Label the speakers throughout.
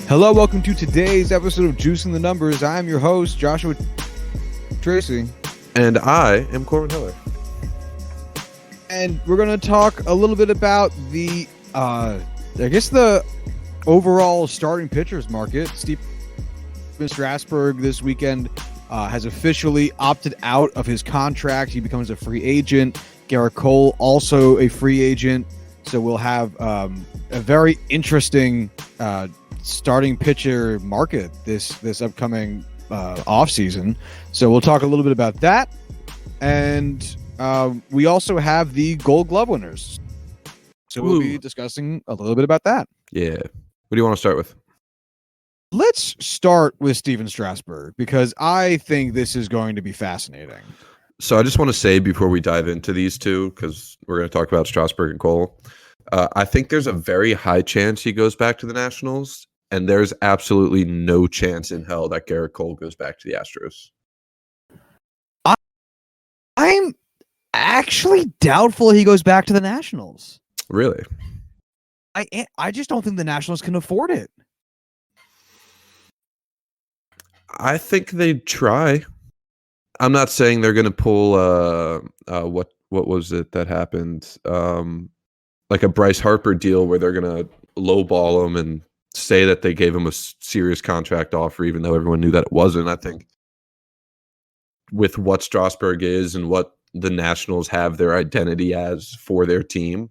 Speaker 1: Hello, welcome to today's episode of Juicing the Numbers. I'm your host, Joshua Tracy.
Speaker 2: And I am Corwin Hiller.
Speaker 1: And we're going to talk a little bit about the overall starting pitchers market. Stephen Strasburg this weekend has officially opted out of his contract. He becomes a free agent. Garrett Cole, also a free agent. So we'll have a very interesting starting pitcher market this upcoming offseason. So we'll talk a little bit about that. And we also have the Gold Glove winners. So we'll be discussing a little bit about that.
Speaker 2: Yeah. What do you want to start with?
Speaker 1: Let's start with Stephen Strasburg, because I think this is going to be fascinating.
Speaker 2: So I just want to say before we dive into these two, because we're going to talk about Strasburg and Cole, I think there's a very high chance he goes back to the Nationals, and there's absolutely no chance in hell that Garrett Cole goes back to the Astros.
Speaker 1: I'm actually doubtful he goes back to the Nationals.
Speaker 2: Really?
Speaker 1: I just don't think the Nationals can afford it.
Speaker 2: I think they'd try. I'm not saying they're going to pull what was it that happened? Like a Bryce Harper deal where they're going to lowball him and say that they gave him a serious contract offer, even though everyone knew that it wasn't. I think with what Strasburg is and what the Nationals have their identity as for their team,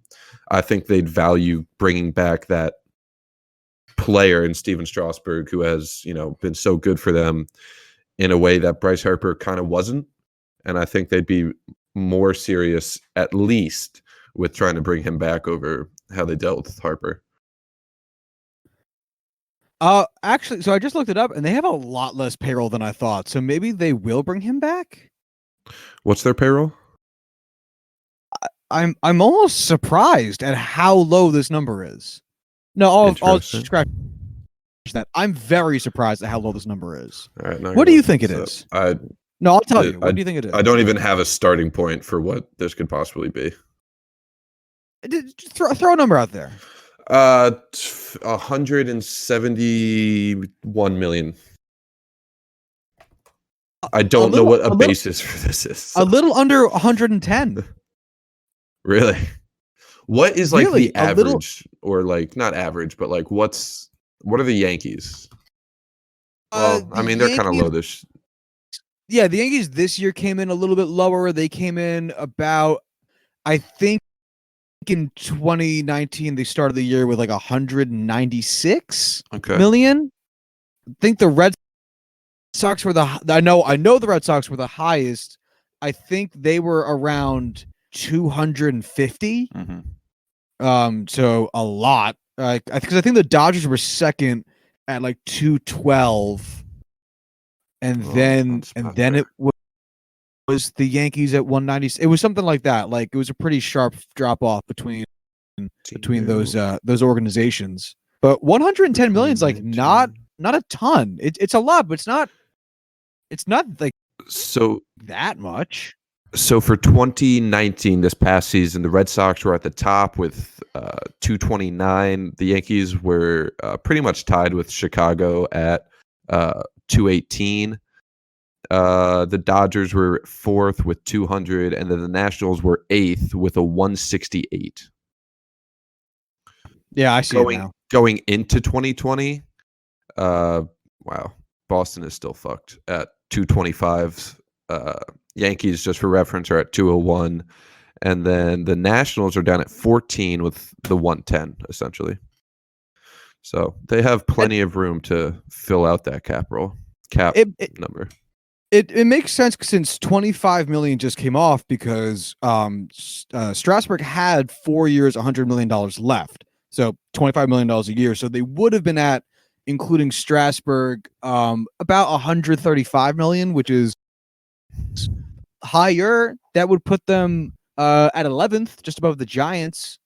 Speaker 2: I think they'd value bringing back that player in Stephen Strasburg, who has, been so good for them in a way that Bryce Harper kind of wasn't. And I think they'd be more serious, at least, with trying to bring him back over how they dealt with Harper.
Speaker 1: Actually, so I just looked it up, and they have a lot less payroll than I thought. So maybe they will bring him back.
Speaker 2: What's their payroll?
Speaker 1: I'm almost surprised at how low this number is. No, I'll scratch that. I'm very surprised at how low this number is.
Speaker 2: All right,
Speaker 1: what do you think it is? No, I'll tell you. What do you think it is?
Speaker 2: I don't even have a starting point for what this could possibly be.
Speaker 1: Throw a number out there.
Speaker 2: 171 million. I don't know what a basis for this is.
Speaker 1: A little under 110.
Speaker 2: Really? What is like the average, or like not average, but like what are the Yankees? Well, I mean, they're kind of low this.
Speaker 1: Yeah, the Yankees this year came in a little bit lower. They came in about, I think, in 2019 they started the year with like 196 million. I think the Red Sox were I know the Red Sox were the highest. I think they were around 250. So a lot. Because I think the Dodgers were second at like 212, and then it was the Yankees at 190. It was something like that. Like, it was a pretty sharp drop off between those organizations. But 110 million is like not a ton. It's a lot, but it's not like
Speaker 2: so
Speaker 1: that much.
Speaker 2: So for 2019, this past season, the Red Sox were at the top with 229. The Yankees were pretty much tied with Chicago at 218. The Dodgers were fourth with 200, and then the Nationals were eighth with a 168.
Speaker 1: Yeah, I see it now.
Speaker 2: Going into 2020, wow, Boston is still fucked at 225. Yankees, just for reference, are at 201, and then the Nationals are down at 14 with the 110, essentially. So they have plenty of room to fill out that cap number.
Speaker 1: It makes sense since 25 million just came off, because Strasburg had 4 years, $100 million left. So $25 million a year. So they would have been at, including Strasburg, about 135 million, which is higher. That would put them at 11th, just above the Giants.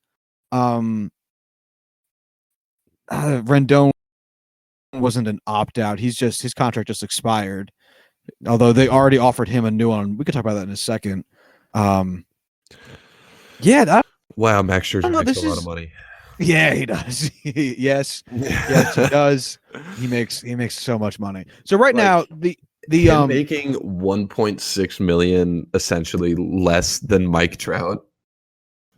Speaker 1: Rendon wasn't an opt-out. His contract just expired. Although they already offered him a new one. We could talk about that in a second.
Speaker 2: Wow, Max Scherzer makes a lot of money.
Speaker 1: Yeah, he does. Yes, yes, he does. He makes so much money. So right now,
Speaker 2: Like
Speaker 1: the
Speaker 2: him making 1.6 million, essentially less than Mike Trout,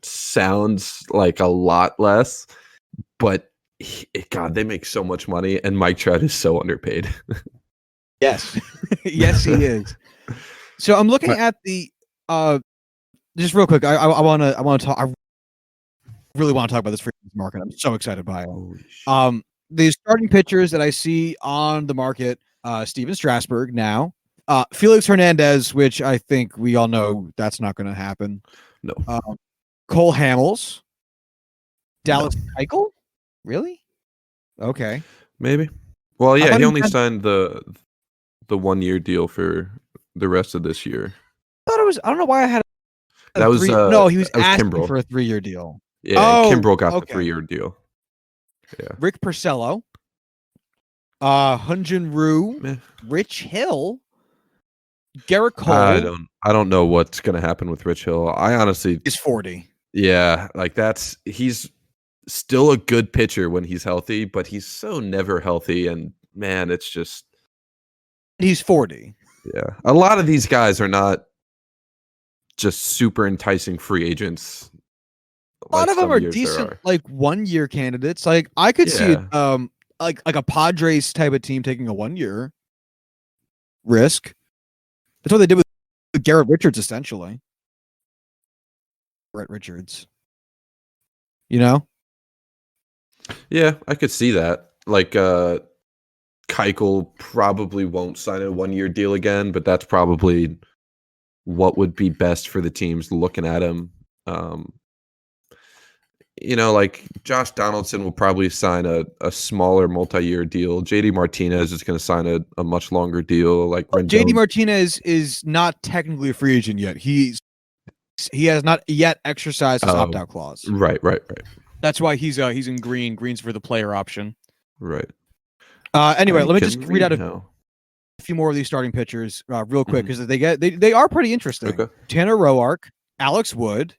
Speaker 2: sounds like a lot less, but God, they make so much money, and Mike Trout is so underpaid.
Speaker 1: yes, yes, he is. So I'm looking
Speaker 2: But
Speaker 1: at the just real quick. I want to talk. I really want to talk about this free agent market. I'm so excited by it.
Speaker 2: holy shit.
Speaker 1: The starting pitchers that I see on the market, Stephen Strasburg now, Felix Hernandez, which I think we all know that's not going to happen.
Speaker 2: No,
Speaker 1: Cole Hamels,
Speaker 2: no,
Speaker 1: Dallas Keuchel, really? Okay.
Speaker 2: maybe. Well,
Speaker 1: I
Speaker 2: yeah,
Speaker 1: thought
Speaker 2: he
Speaker 1: he
Speaker 2: only
Speaker 1: had,
Speaker 2: signed the 1 year deal for the rest of this year.
Speaker 1: thought it was. I don't know why I had a
Speaker 2: That was
Speaker 1: three. No, he was
Speaker 2: that was
Speaker 1: asking
Speaker 2: Kimbrel.
Speaker 1: for a 3-year deal.
Speaker 2: Yeah,
Speaker 1: Oh,
Speaker 2: Kimbrel got the
Speaker 1: okay.
Speaker 2: 3-year deal. Yeah.
Speaker 1: Rick Porcello, Hyun-Jin Ryu,
Speaker 2: Meh.
Speaker 1: Rich Hill, Garrett
Speaker 2: I
Speaker 1: Cole
Speaker 2: don't know what's gonna happen with Rich Hill. I honestly,
Speaker 1: is 40.
Speaker 2: yeah, like he's still a good pitcher when he's healthy, but he's so never healthy, and man, it's just
Speaker 1: He's 40.
Speaker 2: yeah. A lot of these guys are not just super enticing free agents
Speaker 1: A lot
Speaker 2: like
Speaker 1: of them
Speaker 2: some
Speaker 1: are
Speaker 2: years there
Speaker 1: decent,
Speaker 2: are.
Speaker 1: like 1-year candidates. Like I could see it,
Speaker 2: Yeah.
Speaker 1: like a Padres type of team taking a 1-year risk. That's what they did with Garrett Richards, essentially. Garrett Richards, you know.
Speaker 2: Yeah, I could see that. Like Keuchel probably won't sign a 1-year deal again, but that's probably what would be best for the teams looking at him. Um, like Josh Donaldson will probably sign a smaller multi-year deal. JD Martinez is going to sign a much longer deal. Like
Speaker 1: JD
Speaker 2: Rendon.
Speaker 1: Martinez is not technically a free agent yet. He has not yet exercised his opt
Speaker 2: Oh,
Speaker 1: out clause.
Speaker 2: right.
Speaker 1: That's why he's in green. Green's for the player option.
Speaker 2: Right.
Speaker 1: Anyway,
Speaker 2: I
Speaker 1: let me
Speaker 2: can
Speaker 1: just read out a
Speaker 2: how.
Speaker 1: few more of these starting pitchers real quick
Speaker 2: Mhm.
Speaker 1: because they are pretty interesting.
Speaker 2: Okay.
Speaker 1: Tanner Roark, Alex Wood,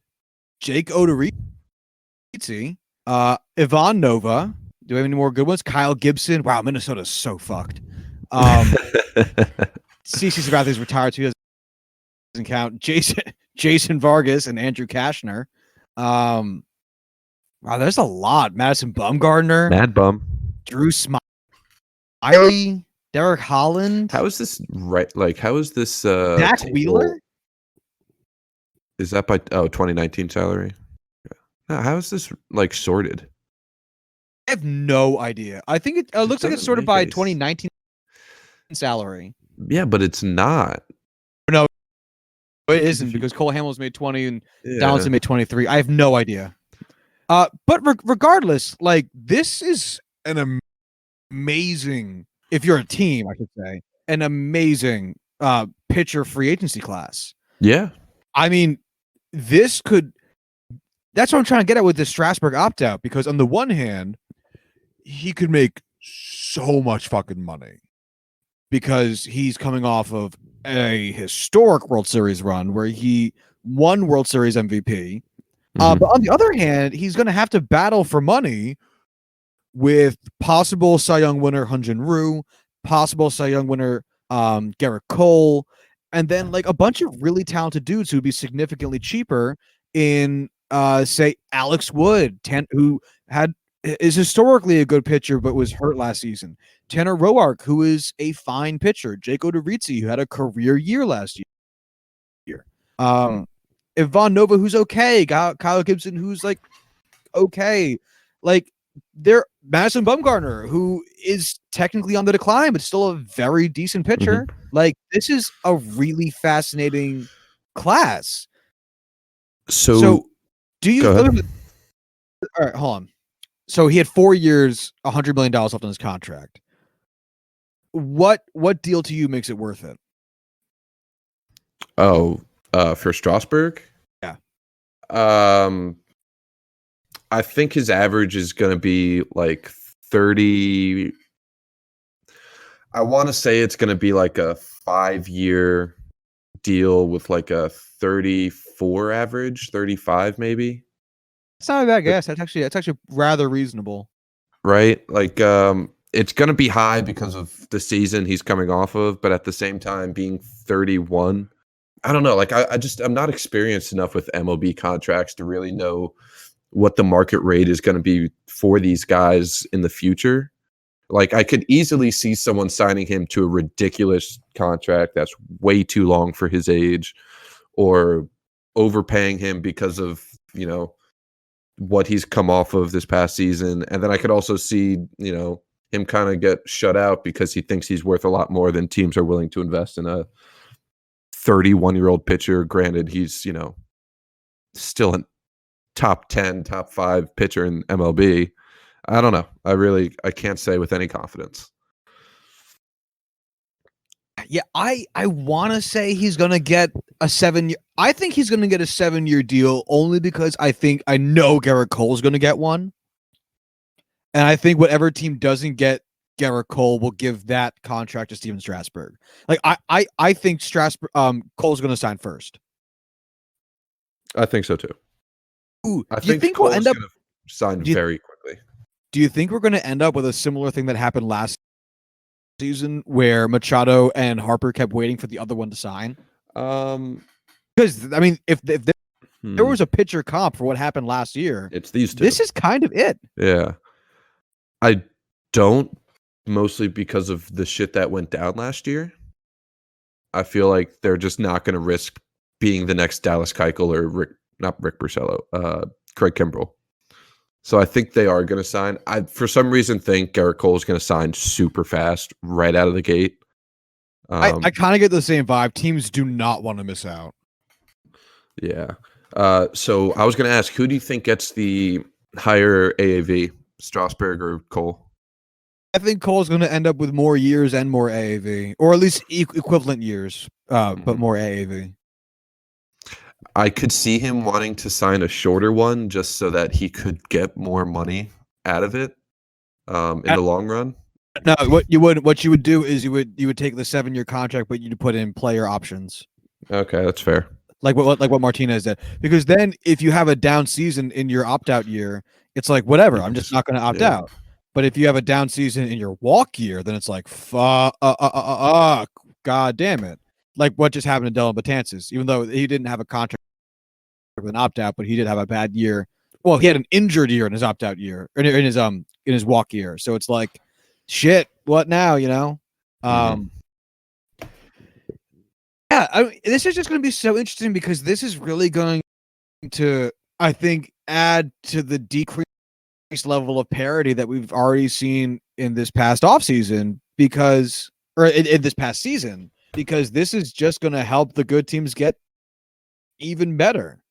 Speaker 1: Jake Odorizzi, Ivan Nova. Do we have any more good ones? Kyle Gibson. Wow, Minnesota's so fucked. CC Sabathia's retired, so he doesn't count. Jason Vargas and Andrew Kashner. Wow, there's a lot. Madison Bumgarner,
Speaker 2: Mad bum.
Speaker 1: Drew Smiley, Derek Holland,
Speaker 2: How is this right? Like, how is this
Speaker 1: Zach
Speaker 2: table?
Speaker 1: Wheeler.
Speaker 2: Is that by 2019 salary? Yeah. How is this like sorted?
Speaker 1: I have no idea. I think it
Speaker 2: This
Speaker 1: looks like it's
Speaker 2: doesn't
Speaker 1: sorted
Speaker 2: make
Speaker 1: by
Speaker 2: any.
Speaker 1: 2019 salary.
Speaker 2: Yeah, but it's not.
Speaker 1: No, it
Speaker 2: Because
Speaker 1: isn't
Speaker 2: if you,
Speaker 1: because Cole Hamels made 20 and
Speaker 2: yeah,
Speaker 1: Donaldson made 23. I have no idea. But regardless, like this is an amazing, if you're a team, I should say, an amazing pitcher free agency class.
Speaker 2: yeah,
Speaker 1: I mean, this could. That's what I'm trying to get at with this Strasburg opt out because on the one hand, he could make so much fucking money because he's coming off of a historic World Series run where he won World Series MVP.
Speaker 2: mhm,
Speaker 1: But on the other hand, he's going to have to battle for money with possible Cy Young winner Hyun-Jin Ryu, possible Cy Young winner Garrett Cole, and then like a bunch of really talented dudes who would be significantly cheaper in say Alex Wood, who is historically a good pitcher but was hurt last season. Tanner Roark, who is a fine pitcher. Jake Odorizzi, who had a career year last year. Ivan Nova, who's okay. Kyle Gibson, who's like okay. Like there, Madison Bumgarner, who is technically on the decline, but still a very decent pitcher.
Speaker 2: mhm.
Speaker 1: Like this is a really fascinating class. So
Speaker 2: So
Speaker 1: do you?
Speaker 2: go ahead.
Speaker 1: All right, hold on. So he had 4 years, $100 million left on his contract. What deal to you makes it worth it?
Speaker 2: Oh, for Strasburg,
Speaker 1: Yeah.
Speaker 2: I think his average is going to be like 30. I want to say it's going to be like a 5-year deal with like a 34 average, 35 maybe.
Speaker 1: It's not a bad guess. That's actually rather reasonable.
Speaker 2: right? Like it's going to be high because of the season he's coming off of, but at the same time being 31, I don't know. Like I'm not experienced enough with MLB contracts to really know what the market rate is going to be for these guys in the future. Like I could easily see someone signing him to a ridiculous contract that's way too long for his age, or overpaying him because of, what he's come off of this past season. And then I could also see, him kind of get shut out because he thinks he's worth a lot more than teams are willing to invest in a 31-year-old pitcher. Granted, he's, still a top 10, top 5 pitcher in MLB. I don't know. I can't say with any confidence.
Speaker 1: Yeah, I want to say he's going to get a 7-year. I think he's going to get a 7-year deal only because I know Garrett Cole's going to get one. And I think whatever team doesn't get Garrett Cole will give that contract to Stephen Strasburg. Like I think Strasburg Cole's going to sign first.
Speaker 2: I think so too.
Speaker 1: Ooh,
Speaker 2: I
Speaker 1: do you think we'll end up
Speaker 2: sign very quickly?
Speaker 1: Do you think we're going to end up with a similar thing that happened last season where Machado and Harper kept waiting for the other one to sign? Because I mean, if there was a pitcher comp for what happened last year,
Speaker 2: it's these two.
Speaker 1: This is kind of it.
Speaker 2: Yeah, I don't, mostly because of the shit that went down last year. I feel like they're just not going to risk being the next Dallas Keuchel or not Rick Porcello, Craig Kimbrell. So I think they are going to sign. I, for some reason, think Garrett Cole is going to sign super fast right out of the gate.
Speaker 1: I kind of get the same vibe. Teams do not want to miss out.
Speaker 2: Yeah. So I was going to ask, who do you think gets the higher AAV, Strasburg or Cole?
Speaker 1: I think Cole's going to end up with more years and more AAV, or at least equivalent years, but more AAV.
Speaker 2: I could see him wanting to sign a shorter one just so that he could get more money out of it in the long run.
Speaker 1: No, what you would do is you would take the 7-year contract, but you'd put in player options.
Speaker 2: Okay, that's fair.
Speaker 1: Like what Martinez did, because then if you have a down season in your opt out year, it's like whatever. I'm just not going to opt out. But if you have a down season in your walk year, then it's like god damn it. Like what just happened to Dylan Betances, even though he didn't have a contract with an opt out, but he did have a bad year. Well, he had an injured year in his opt out year, or in his walk year. So it's like, shit, what now? Yeah, this is just going to be so interesting because this is really going to, I think, add to the decreased level of parity that we've already seen in this past offseason in this past season, because this is just going to help the good teams get even better.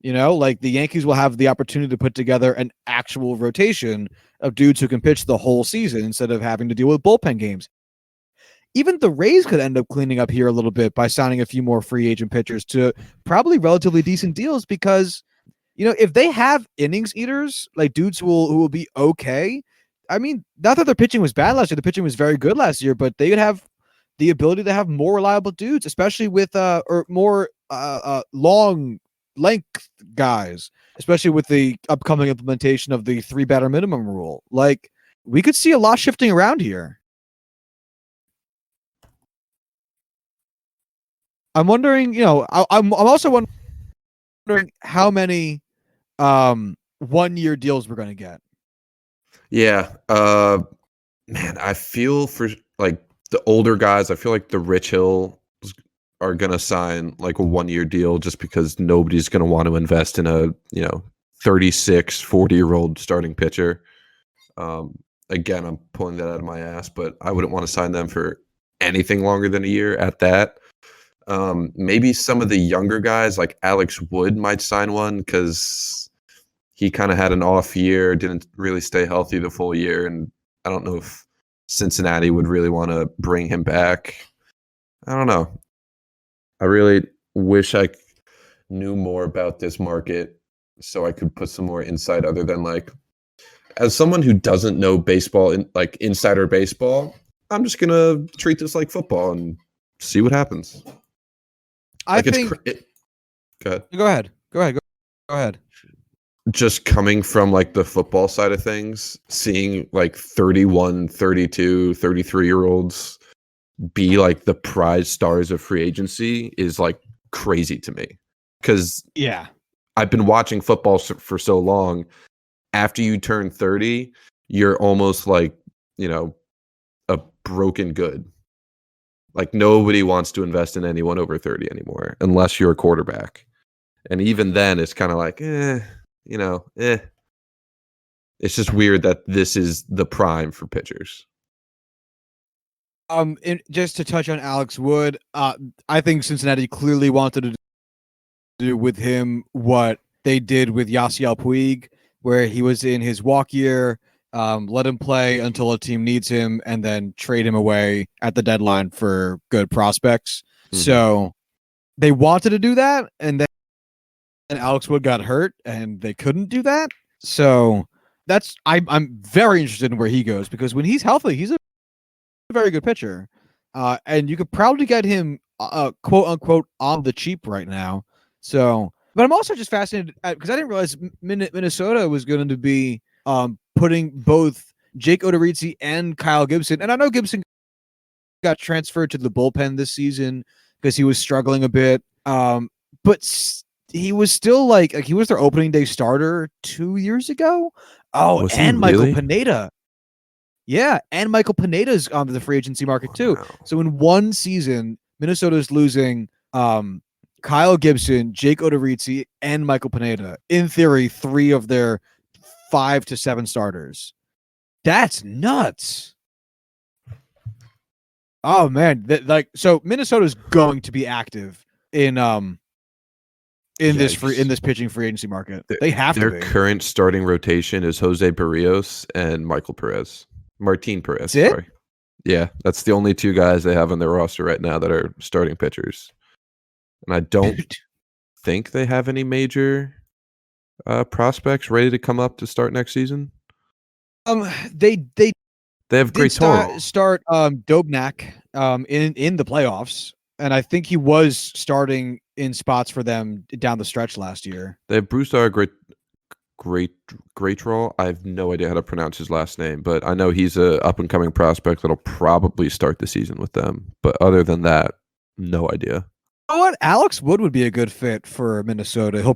Speaker 1: Like the Yankees will have the opportunity to put together an actual rotation of dudes who can pitch the whole season instead of having to deal with bullpen games. Even the Rays could end up cleaning up here a little bit by signing a few more free agent pitchers to probably relatively decent deals, because if they have innings eaters, like dudes who will be okay. I mean, not that their pitching was bad last year. The pitching was very good last year, but they would have the ability to have more reliable dudes, especially with or more long length guys, especially with the upcoming implementation of the 3-batter minimum rule. Like, we could see a lot shifting around here. I'm wondering, I'm also wondering how many 1-year deals we're going to get.
Speaker 2: Yeah. Man, I feel for like the older guys, I feel like the Rich Hill are going to sign like a 1-year deal just because nobody's going to want to invest in a, 36, 40-year-old starting pitcher. Again, I'm pulling that out of my ass, but I wouldn't want to sign them for anything longer than a year at that. Maybe some of the younger guys like Alex Wood might sign one because he kind of had an off year, didn't really stay healthy the full year, and I don't know if Cincinnati would really want to bring him back. I don't know. I really wish I knew more about this market so I could put some more insight other than like, as someone who doesn't know baseball, like insider baseball, I'm just going to treat this like football and see what happens.
Speaker 1: I think.
Speaker 2: Go ahead.
Speaker 1: Go ahead.
Speaker 2: just coming from like the football side of things, seeing like 31, 32, 33-year-olds be like the prize stars of free agency is like crazy to me. Because
Speaker 1: Yeah.
Speaker 2: I've been watching football for so long. After you turn 30, you're almost like, a broken good. Like nobody wants to invest in anyone over 30 anymore, unless you're a quarterback. And even then, it's kind of like, eh. It's just weird that this is the prime for pitchers.
Speaker 1: Just to touch on Alex Wood, I think Cincinnati clearly wanted to do with him what they did with Yasiel Puig, where he was in his walk year, let him play until a team needs him, and then trade him away at the deadline for good prospects.
Speaker 2: Mhm.
Speaker 1: So they wanted to do that, and then Alex Wood got hurt, and they couldn't do that. So I'm very interested in where he goes, because when he's healthy, he's a very good pitcher, and you could probably get him quote unquote on the cheap right now. So, but I'm also just fascinated because I didn't realize Minnesota was going to be putting both Jake Odorizzi and Kyle Gibson, and I know Gibson got transferred to the bullpen this season because he was struggling a bit, but he was still like he was their opening day starter 2 years ago. Oh,
Speaker 2: Was he
Speaker 1: and Michael
Speaker 2: really?
Speaker 1: Pineda. Yeah, and Michael Pineda's on the free agency market too.
Speaker 2: Wow.
Speaker 1: So in one season, Minnesota's losing Kyle Gibson, Jake Odorizzi, and Michael Pineda. In theory, 3 of their 5 to 7 starters. That's nuts. Oh man, so Minnesota's going to be active in this pitching free agency market. They have to be.
Speaker 2: Their current starting rotation is Jose Barrios and Martin Perez.
Speaker 1: That's it?
Speaker 2: Sorry. Yeah, that's the only 2 guys they have on their roster right now that are starting pitchers. And I don't think they have any major prospects ready to come up to start next season.
Speaker 1: They
Speaker 2: have great
Speaker 1: start Dobnak in the playoffs, and I think he was starting in spots for them down the stretch last year.
Speaker 2: They have Brusdar Greatrol. I have no idea how to pronounce his last name, but I know he's a up and coming prospect that'll probably start the season with them. But other than that, no idea.
Speaker 1: You know what? Alex Wood would be a good fit for Minnesota. He'll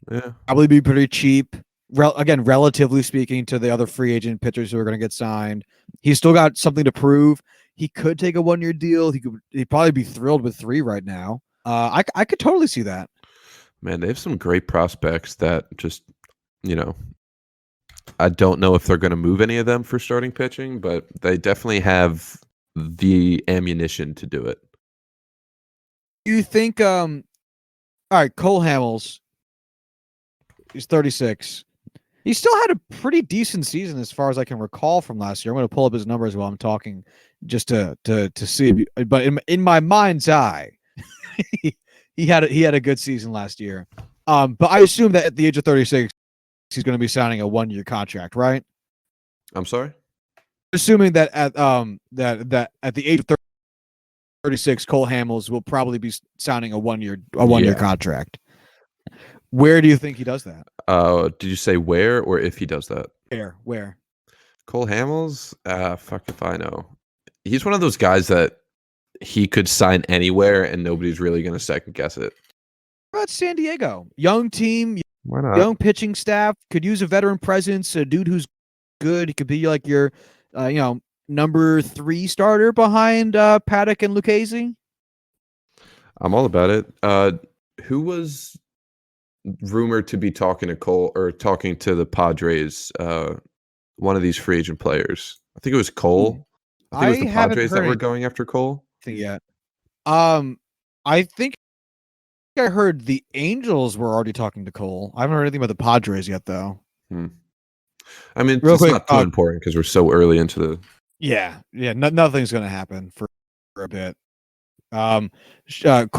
Speaker 2: Yeah.
Speaker 1: probably be pretty cheap. Again, relatively speaking to the other free agent pitchers who are going to get signed. He's still got something to prove. He could take a 1-year deal. He'd probably be thrilled with 3 right now. I could totally see that.
Speaker 2: Man, they have some great prospects that just, I don't know if they're going to move any of them for starting pitching, but they definitely have the ammunition to do it.
Speaker 1: You think, all right, Cole Hamels, he's 36. He still had a pretty decent season as far as I can recall from last year. I'm going to pull up his numbers while I'm talking just to see. But in my mind's eye, he had a good season last year. But I assume that at the age of 36, he's going to be signing a 1-year contract, right?
Speaker 2: I'm sorry?
Speaker 1: Assuming that at that at the age of 36, Cole Hamels will probably be signing a 1-year contract. Where do you think he does that?
Speaker 2: Did you say where or if he does that?
Speaker 1: Where?
Speaker 2: Cole Hamels? Fuck if I know. He's one of those guys that he could sign anywhere and nobody's really going to second guess it.
Speaker 1: What about San Diego? Young team,
Speaker 2: Why not?
Speaker 1: young pitching staff, could use a veteran presence, a dude who's good. He could be like your, number 3 starter behind Paddock and Lucchesi.
Speaker 2: I'm all about it. Who was rumored to be talking to Cole or talking to the Padres? One of these free agent players. I think it was Cole. I think it was the Padres that were going after Cole.
Speaker 1: Yet. I think I heard the Angels were already talking to Cole. I haven't heard anything about the Padres yet, though.
Speaker 2: I mean,
Speaker 1: Real
Speaker 2: it's
Speaker 1: quick,
Speaker 2: not too important because we're so early into the.
Speaker 1: Yeah. Nothing's going to happen for a bit. Cole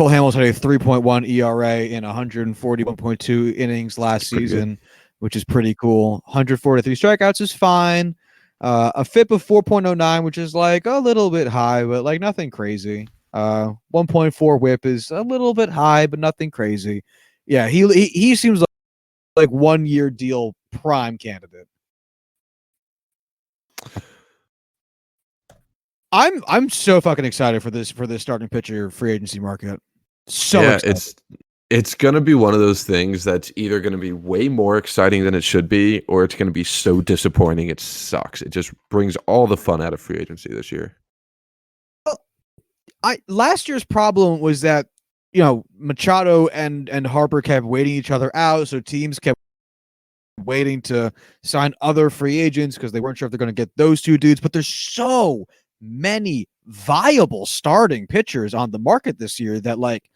Speaker 1: Hamels had a 3.1 ERA in 141.2 innings last season, which is pretty cool. 143 strikeouts is fine. A FIP of 4.09, which is like a little bit high, but like nothing crazy. 1.4 WHIP is a little bit high, but nothing crazy. Yeah, he seems like 1 year deal prime candidate. I'm so fucking excited for this starting pitcher free agency market. So excited.
Speaker 2: It's gonna be one of those things that's either gonna be way more exciting than it should be, or it's gonna be so disappointing it sucks. It just brings all the fun out of free agency this year.
Speaker 1: Last year's problem was that Machado and Harper kept waiting each other out, so teams kept waiting to sign other free agents because they weren't sure if they're going to get those two dudes. But there's so many viable starting pitchers on the market this year that, like,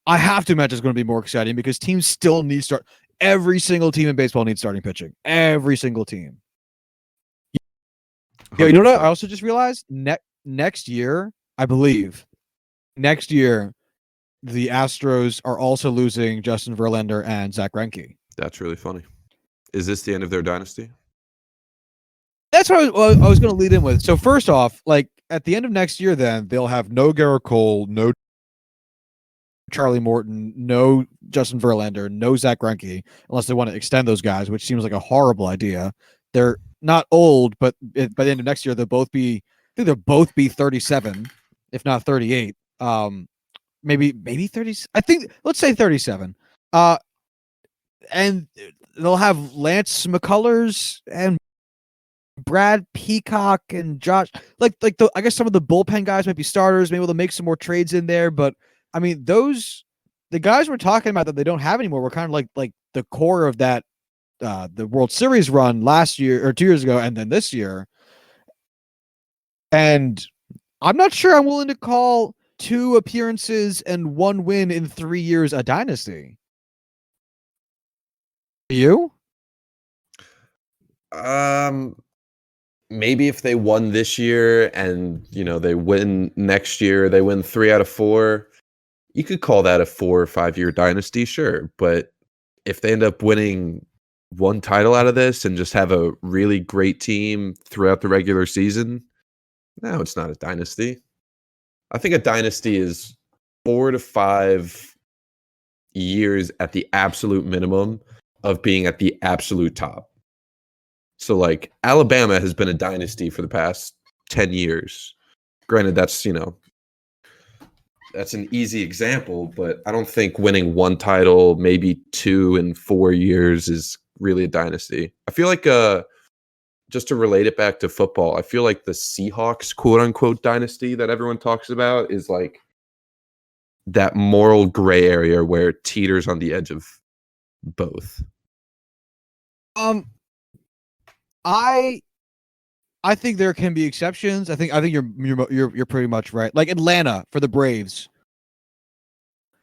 Speaker 1: I have to imagine it's going to be more exciting because teams still need start. Every single team in baseball needs starting pitching. Every single team. Yeah, you know what? I also just realized next year, I believe, next year, the Astros are also losing Justin Verlander and Zach Greinke.
Speaker 2: That's really funny. Is this the end of their dynasty?
Speaker 1: That's what I was going to lead in with. So first off, like at the end of next year, then they'll have no Garrett Cole, no Charlie Morton, no Justin Verlander, no Zach Greinke, unless they want to extend those guys, which seems like a horrible idea. They're not old, but by the end of next year, they'll both be 37, if not 38. Maybe 30. I think let's say 37. And they'll have Lance McCullers and Brad Peacock and Josh. I guess some of the bullpen guys might be starters. Maybe they'll make some more trades in there. But I mean, the guys we're talking about that they don't have anymore were kind of like the core of that the World Series run last year or 2 years ago, and then this year. And I'm not sure I'm willing to call 2 appearances and 1 win in 3 years a dynasty. You?
Speaker 2: Maybe if they won this year and they win next year, they win 3 out of 4. You could call that a 4 or 5 year dynasty, sure. But if they end up winning 1 title out of this and just have a really great team throughout the regular season, no, it's not a dynasty. I think a dynasty is 4 to 5 years at the absolute minimum of being at the absolute top. So, like, Alabama has been a dynasty for the past 10 years. Granted, that's an easy example, but I don't think winning 1 title, maybe 2 in 4 years is really a dynasty. I feel like, just to relate it back to football, I feel like the Seahawks, quote unquote, dynasty that everyone talks about is like that moral gray area where it teeters on the edge of both.
Speaker 1: I think there can be exceptions. I think you're pretty much right. Like Atlanta for the Braves.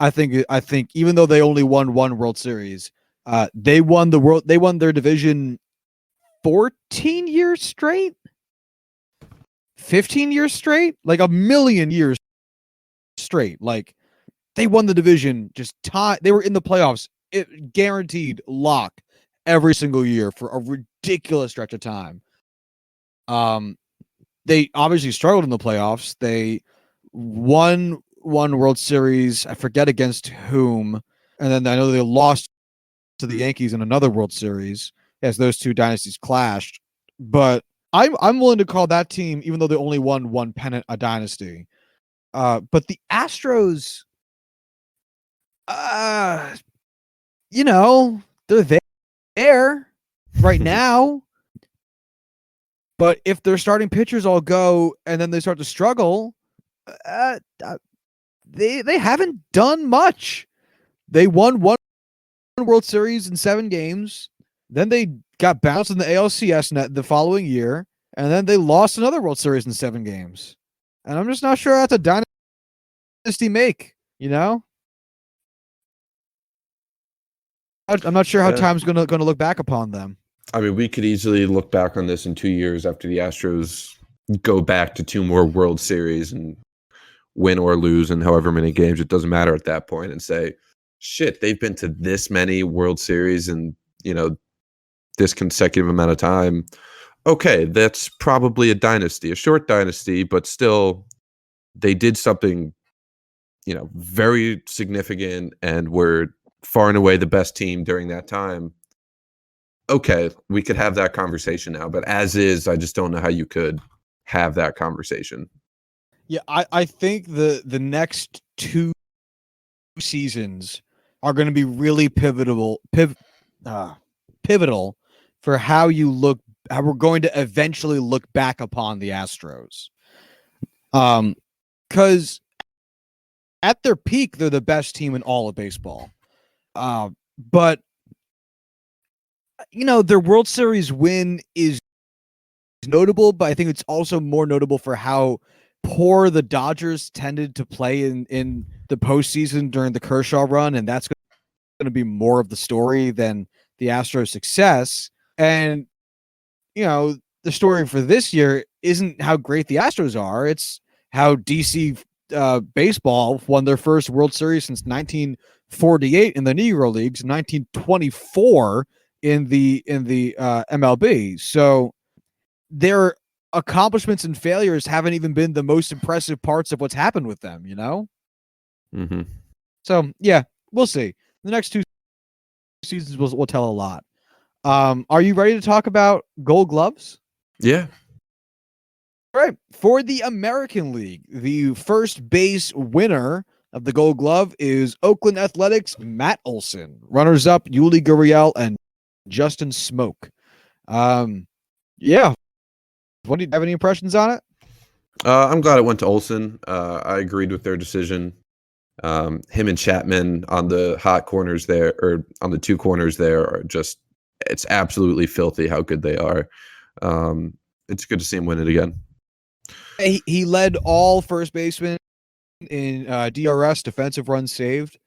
Speaker 1: I think even though they only won 1 World Series, they won their division 14 years straight, 15 years straight, like a million years straight. Like they won the division just time. They were in the playoffs, guaranteed lock every single year for a ridiculous stretch of time. They obviously struggled in the playoffs. They won 1 World Series. I forget against whom. And then I know they lost to the Yankees in another World Series as those 2 dynasties clashed. But I'm willing to call that team, even though they only won 1 pennant, a dynasty. But the Astros, they're there right now. But if their starting pitchers all go and then they start to struggle, they haven't done much. They won 1 World Series in 7 games. Then they got bounced in the ALCS net the following year. And then they lost another World Series in 7 games. And I'm just not sure that's a dynasty make, I'm not sure how time's gonna look back upon them.
Speaker 2: I mean, we could easily look back on this in 2 years after the Astros go back to 2 more World Series and win or lose in however many games. It doesn't matter at that point, and say, shit, they've been to this many World Series in, this consecutive amount of time. Okay, that's probably a dynasty, a short dynasty, but still they did something, very significant and were far and away the best team during that time. okay, we could have that conversation now, but as is, I just don't know how you could have that conversation.
Speaker 1: Yeah, I think the next 2 seasons are going to be really pivotal for how we're going to eventually look back upon the Astros. Because at their peak, they're the best team in all of baseball. But their World Series win is notable, but I think it's also more notable for how poor the Dodgers tended to play in the postseason during the Kershaw run, and that's going to be more of the story than the Astros' success. And the story for this year isn't how great the Astros are; it's how DC baseball won their first World Series since 1948 in the Negro Leagues, 1924 in the MLB. So their accomplishments and failures haven't even been the most impressive parts of what's happened with them,
Speaker 2: Mm-hmm.
Speaker 1: So yeah, we'll see. The next 2 seasons will tell a lot. Are you ready to talk about Gold Gloves?
Speaker 2: Yeah.
Speaker 1: All right. For the American League, the first base winner of the Gold Glove is Oakland Athletics' Matt Olson. Runners up, Yuli Gurriel and Justin Smoke. Yeah. What do you have any impressions on it?
Speaker 2: I'm glad it went to Olson. I agreed with their decision. Him and Chapman on the hot corners there, or on the 2 corners there, are just, it's absolutely filthy how good they are. It's good to see him win it again.
Speaker 1: He led all first basemen in DRS, defensive runs saved.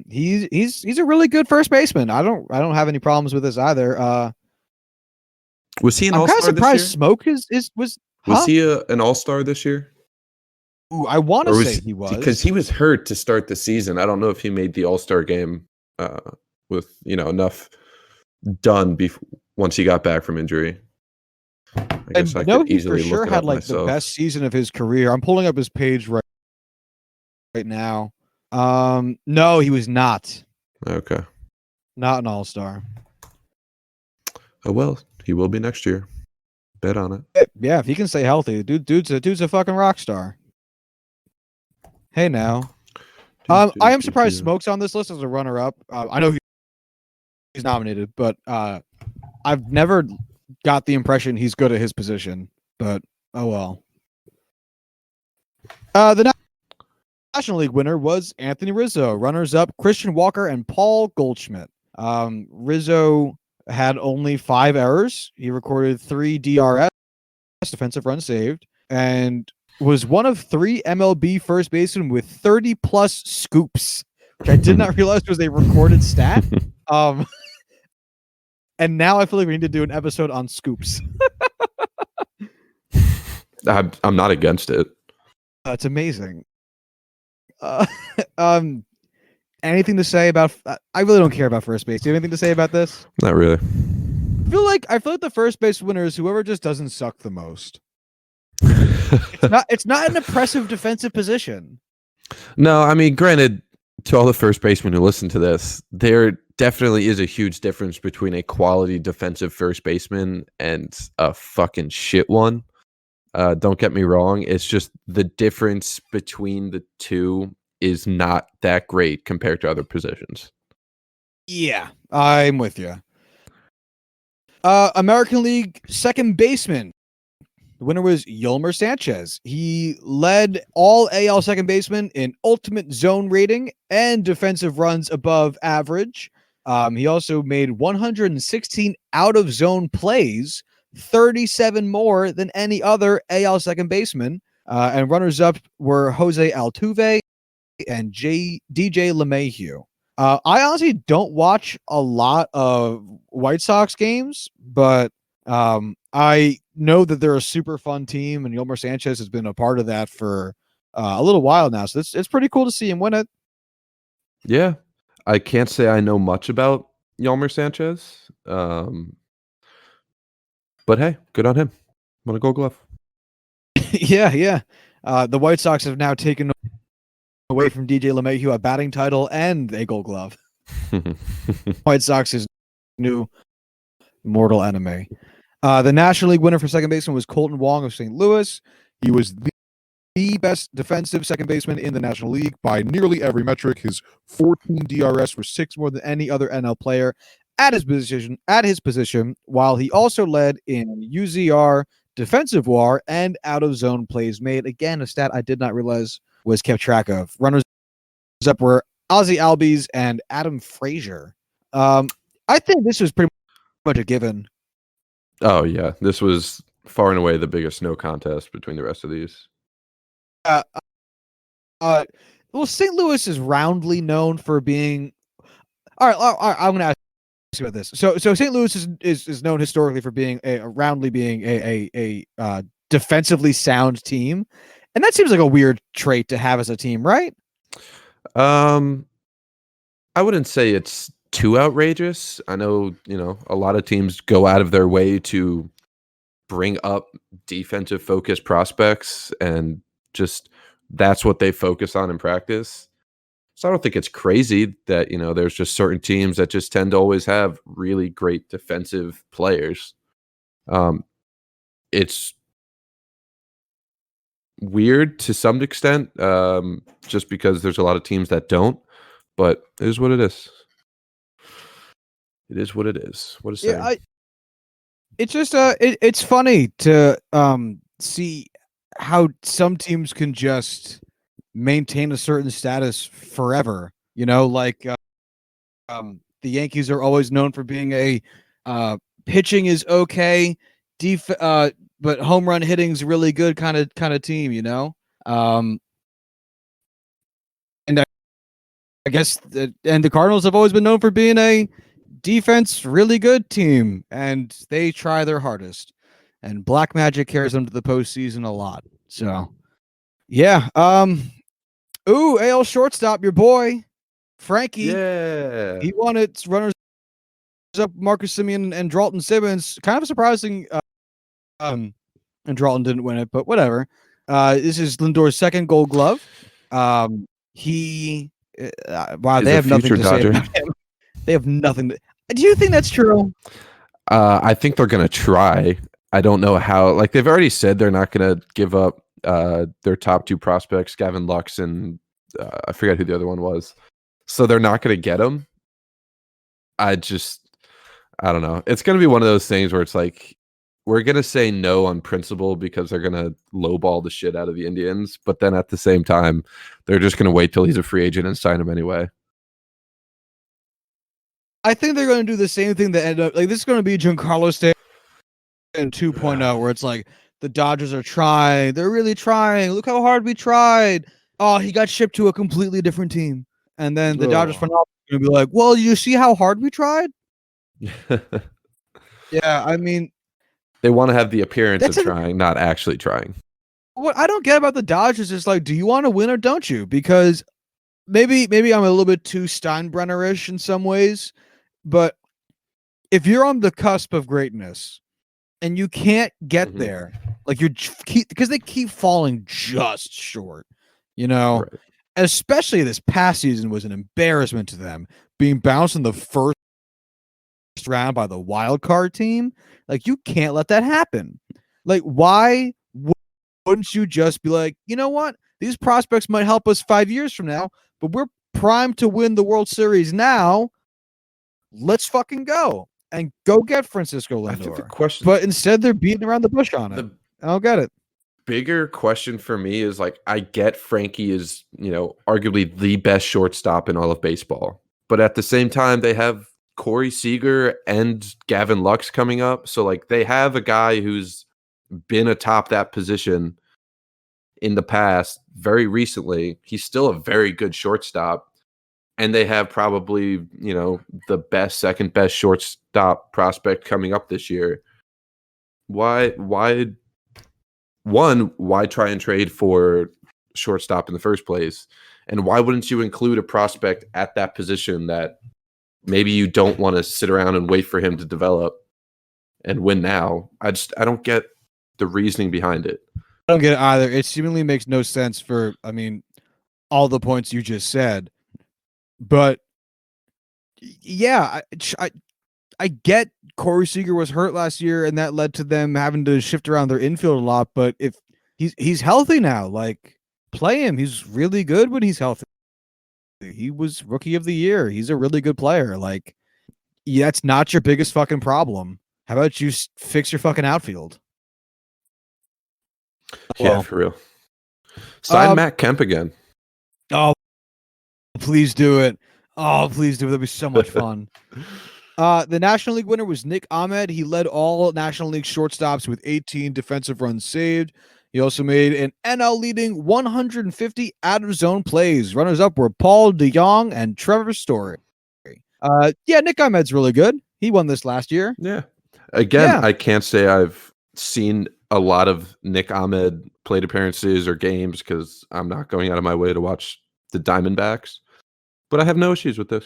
Speaker 1: He's a really good first baseman. I don't have any problems with this either.
Speaker 2: Was he an
Speaker 1: I'm kind of
Speaker 2: all-star this year?
Speaker 1: surprised Smoke was.
Speaker 2: Was he an all-star this year?
Speaker 1: Ooh, I want to say he was,
Speaker 2: because he was hurt to start the season. I don't know if he made the all-star game with enough done once he got back from injury. I guess I could easily
Speaker 1: for sure
Speaker 2: look it
Speaker 1: had
Speaker 2: up
Speaker 1: like
Speaker 2: myself.
Speaker 1: the best season of his career. I'm pulling up his page right now. No, he was not.
Speaker 2: Okay.
Speaker 1: Not an all-star.
Speaker 2: Oh well, he will be next year. Bet on it.
Speaker 1: Yeah, if he can stay healthy, dude's a fucking rock star. Hey now. I am surprised Smoke's on this list as a runner-up. I know he's nominated, but I've never got the impression he's good at his position. But oh well. The National League winner was Anthony Rizzo. Runners-up Christian Walker and Paul Goldschmidt. Rizzo had only 5 errors. He recorded 3 DRS, defensive runs saved, and was one of 3 MLB first basemen with 30-plus scoops, which I did not realize was a recorded stat. And now I feel like we need to do an episode on scoops.
Speaker 2: I'm not against it.
Speaker 1: It's amazing. Anything to say about? I really don't care about first base. Do you have anything to say about this?
Speaker 2: Not really.
Speaker 1: I feel like the first base winner is whoever just doesn't suck the most. It's not an impressive defensive position.
Speaker 2: No, I mean, granted, to all the first basemen who listen to this, there definitely is a huge difference between a quality defensive first baseman and a fucking shit one. Don't get me wrong. It's just the difference between the two is not that great compared to other positions.
Speaker 1: Yeah, I'm with you. American League second baseman. The winner was Yolmer Sanchez. He led all AL second basemen in ultimate zone rating and defensive runs above average. He also made 116 out of zone plays, 37 more than any other AL second baseman. And runners up were Jose Altuve and DJ LeMahieu. I honestly don't watch a lot of White Sox games, but I know that they're a super fun team, and Yolmer Sanchez has been a part of that for a little while now. So it's pretty cool to see him win it.
Speaker 2: Yeah, I can't say I know much about Yolmer Sanchez, but hey, good on him. Won a Gold Glove.
Speaker 1: Yeah. The White Sox have now taken away from DJ LeMahieu a batting title and a Gold Glove. White Sox is new Mortal enemy. The National League winner for second baseman was Colton Wong of St. Louis. He was the best defensive second baseman in the National League by nearly every metric. His 14 DRS were 6 more than any other NL player at his position, while he also led in UZR, defensive WAR, and out of zone plays made. Again, a stat I did not realize was kept track of. Runners up were Ozzie Albies and Adam Frazier. I think this was pretty much a given.
Speaker 2: Oh yeah, this was far and away the biggest no contest between the rest of these.
Speaker 1: Uh, well, St. Louis is roundly known for being. All right, I'm going to ask you about this. So St. Louis is known historically for being roundly being a defensively sound team, and that seems like a weird trait to have as a team, right?
Speaker 2: I wouldn't say it's too outrageous. I know, a lot of teams go out of their way to bring up defensive focused prospects, and just that's what they focus on in practice. So I don't think it's crazy that, there's just certain teams that just tend to always have really great defensive players. It's weird to some extent, just because there's a lot of teams that don't, but it is what it is. It is what it is. What is
Speaker 1: Yeah, it's just it's funny to see how some teams can just maintain a certain status forever. Like the Yankees are always known for being a pitching is okay, but home run hitting's really good kind of team. And I guess and the Cardinals have always been known for being a defense really good team, and they try their hardest. And Black Magic carries them to the postseason a lot. So, yeah. AL shortstop, your boy Frankie.
Speaker 2: Yeah.
Speaker 1: He wanted runners up Marcus Semien and Dalton Simmons. Kind of surprising. And Dalton didn't win it, but whatever. This is Lindor's second Gold Glove. Wow,
Speaker 2: He's
Speaker 1: they have nothing to
Speaker 2: Dodger.
Speaker 1: say about him. They have nothing. Do you think that's true?
Speaker 2: I think they're gonna try. I don't know how. Like, they've already said they're not gonna give up their top two prospects, Gavin Lux and I forget who the other one was. So they're not gonna get them. I don't know. It's gonna be one of those things where it's like, we're gonna say no on principle because they're gonna lowball the shit out of the Indians, but then at the same time, they're just gonna wait till he's a free agent and sign him anyway.
Speaker 1: I think they're going to do the same thing that ended up like this is going to be Giancarlo Stanton 2.0, where it's like the Dodgers are trying, they're really trying. Look how hard we tried. Oh, he got shipped to a completely different team, and then the Dodgers front office are going to be like, "Well, you see how hard we tried." Yeah, I mean,
Speaker 2: they want to have the appearance of trying, not actually trying.
Speaker 1: What I don't get about the Dodgers is like, do you want to win or don't you? Because maybe I'm a little bit too Steinbrenner-ish in some ways, but if you're on the cusp of greatness and you can't get there, like because they keep falling just short,
Speaker 2: Right.
Speaker 1: especially this past season was an embarrassment to them, being bounced in the first round by the wild card team. Like, you can't let that happen. Like, why wouldn't you just be like, you know what? These prospects might help us 5 years from now, but we're primed to win the World Series now. Let's fucking go and go get Francisco Lindor.
Speaker 2: I think the question,
Speaker 1: but instead they're beating around the bush on it. I don't get it.
Speaker 2: Bigger question for me is, like, I get Frankie is, arguably the best shortstop in all of baseball, but at the same time they have Corey Seager and Gavin Lux coming up. So, like, they have a guy who's been atop that position in the past. Very recently, he's still a very good shortstop, and they have probably, the second best shortstop prospect coming up this year. Why try and trade for shortstop in the first place? And why wouldn't you include a prospect at that position that maybe you don't want to sit around and wait for him to develop and win now? I don't get the reasoning behind it.
Speaker 1: I don't get it either. It seemingly makes no sense for, all the points you just said. But yeah, I get Corey Seager was hurt last year, and that led to them having to shift around their infield a lot. But if he's healthy now, like play him. He's really good when he's healthy. He was rookie of the year. He's a really good player. Like, yeah, that's not your biggest fucking problem. How about you fix your fucking outfield?
Speaker 2: Yeah,
Speaker 1: Well,
Speaker 2: for real. Sign Matt Kemp again.
Speaker 1: Oh, please do it. Oh, please do it. That'd be so much fun. The National League winner was Nick Ahmed. He led all National League shortstops with 18 defensive runs saved. He also made an NL leading 150 out of zone plays. Runners up were Paul DeJong and Trevor Story. Nick Ahmed's really good. He won this last year.
Speaker 2: Yeah. Again, I can't say I've seen a lot of Nick Ahmed plate appearances or games because I'm not going out of my way to watch the Diamondbacks, but I have no issues with this.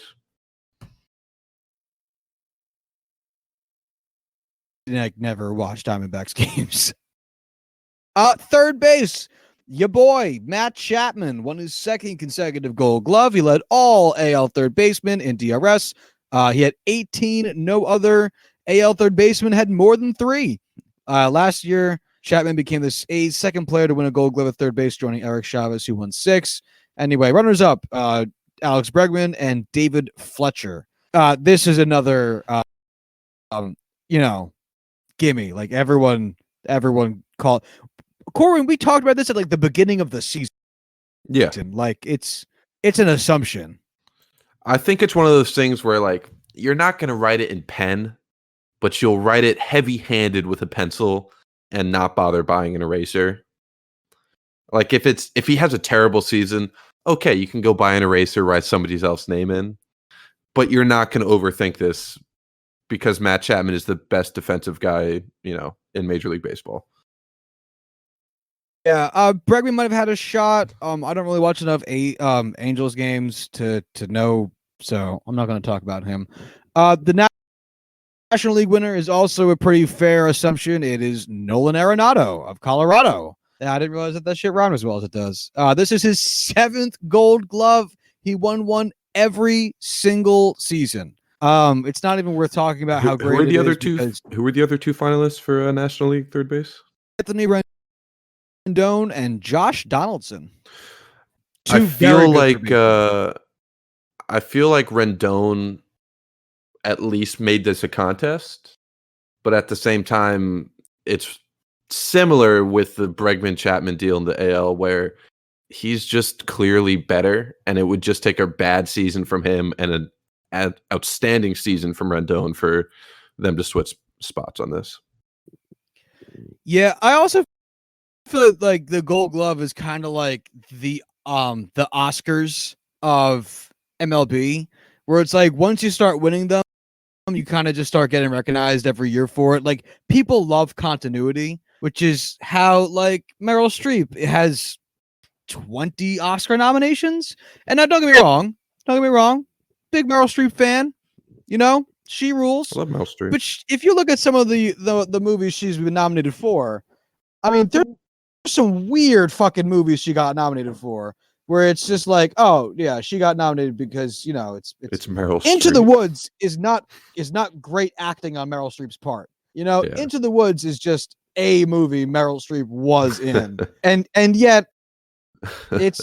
Speaker 1: I never watched Diamondbacks games. Third base, your boy Matt Chapman won his second consecutive Gold Glove. He led all AL third basemen in DRS. He had 18. No other AL third baseman had more than 3. Last year, Chapman became the A's second player to win a Gold Glove at third base, joining Eric Chavez, who won 6. Anyway, runners up, Alex Bregman and David Fletcher. This is another, gimme. Like everyone called. Corwin, we talked about this at like the beginning of the season.
Speaker 2: Yeah.
Speaker 1: Like it's an assumption.
Speaker 2: I think it's one of those things where like you're not going to write it in pen, but you'll write it heavy-handed with a pencil and not bother buying an eraser. Like if he has a terrible season, okay, you can go buy an eraser, write somebody else's name in, but you're not going to overthink this because Matt Chapman is the best defensive guy, in Major League Baseball.
Speaker 1: Yeah, Bregman might have had a shot. I don't really watch enough Angels games to know, so I'm not going to talk about him. The National League winner is also a pretty fair assumption. It is Nolan Arenado of Colorado. I didn't realize that shit rhymed as well as it does. This is his 7th Gold Glove. He won one every single season. It's not even worth talking about how great.
Speaker 2: Who were the other two? Who were the other 2 finalists for National League third base?
Speaker 1: Anthony Rendon and Josh Donaldson.
Speaker 2: I feel like Rendon at least made this a contest, but at the same time, it's similar with the Bregman Chapman deal in the AL, where he's just clearly better, and it would just take a bad season from him and an outstanding season from Rendon for them to switch spots on this.
Speaker 1: Yeah, I also feel like the Gold Glove is kind of like the Oscars of MLB, where it's like once you start winning them, you kind of just start getting recognized every year for it. Like people love continuity, which is how like Meryl Streep has 20 Oscar nominations. And now don't get me wrong, big Meryl Streep fan, she rules.
Speaker 2: I love Meryl Streep.
Speaker 1: But if you look at some of the movies she's been nominated for, I mean, there's some weird fucking movies she got nominated for where it's just like, oh yeah, she got nominated because it's
Speaker 2: Meryl Streep.
Speaker 1: Into the Woods is not great acting on Meryl Streep's part. Into the Woods is just a movie Meryl Streep was in, and yet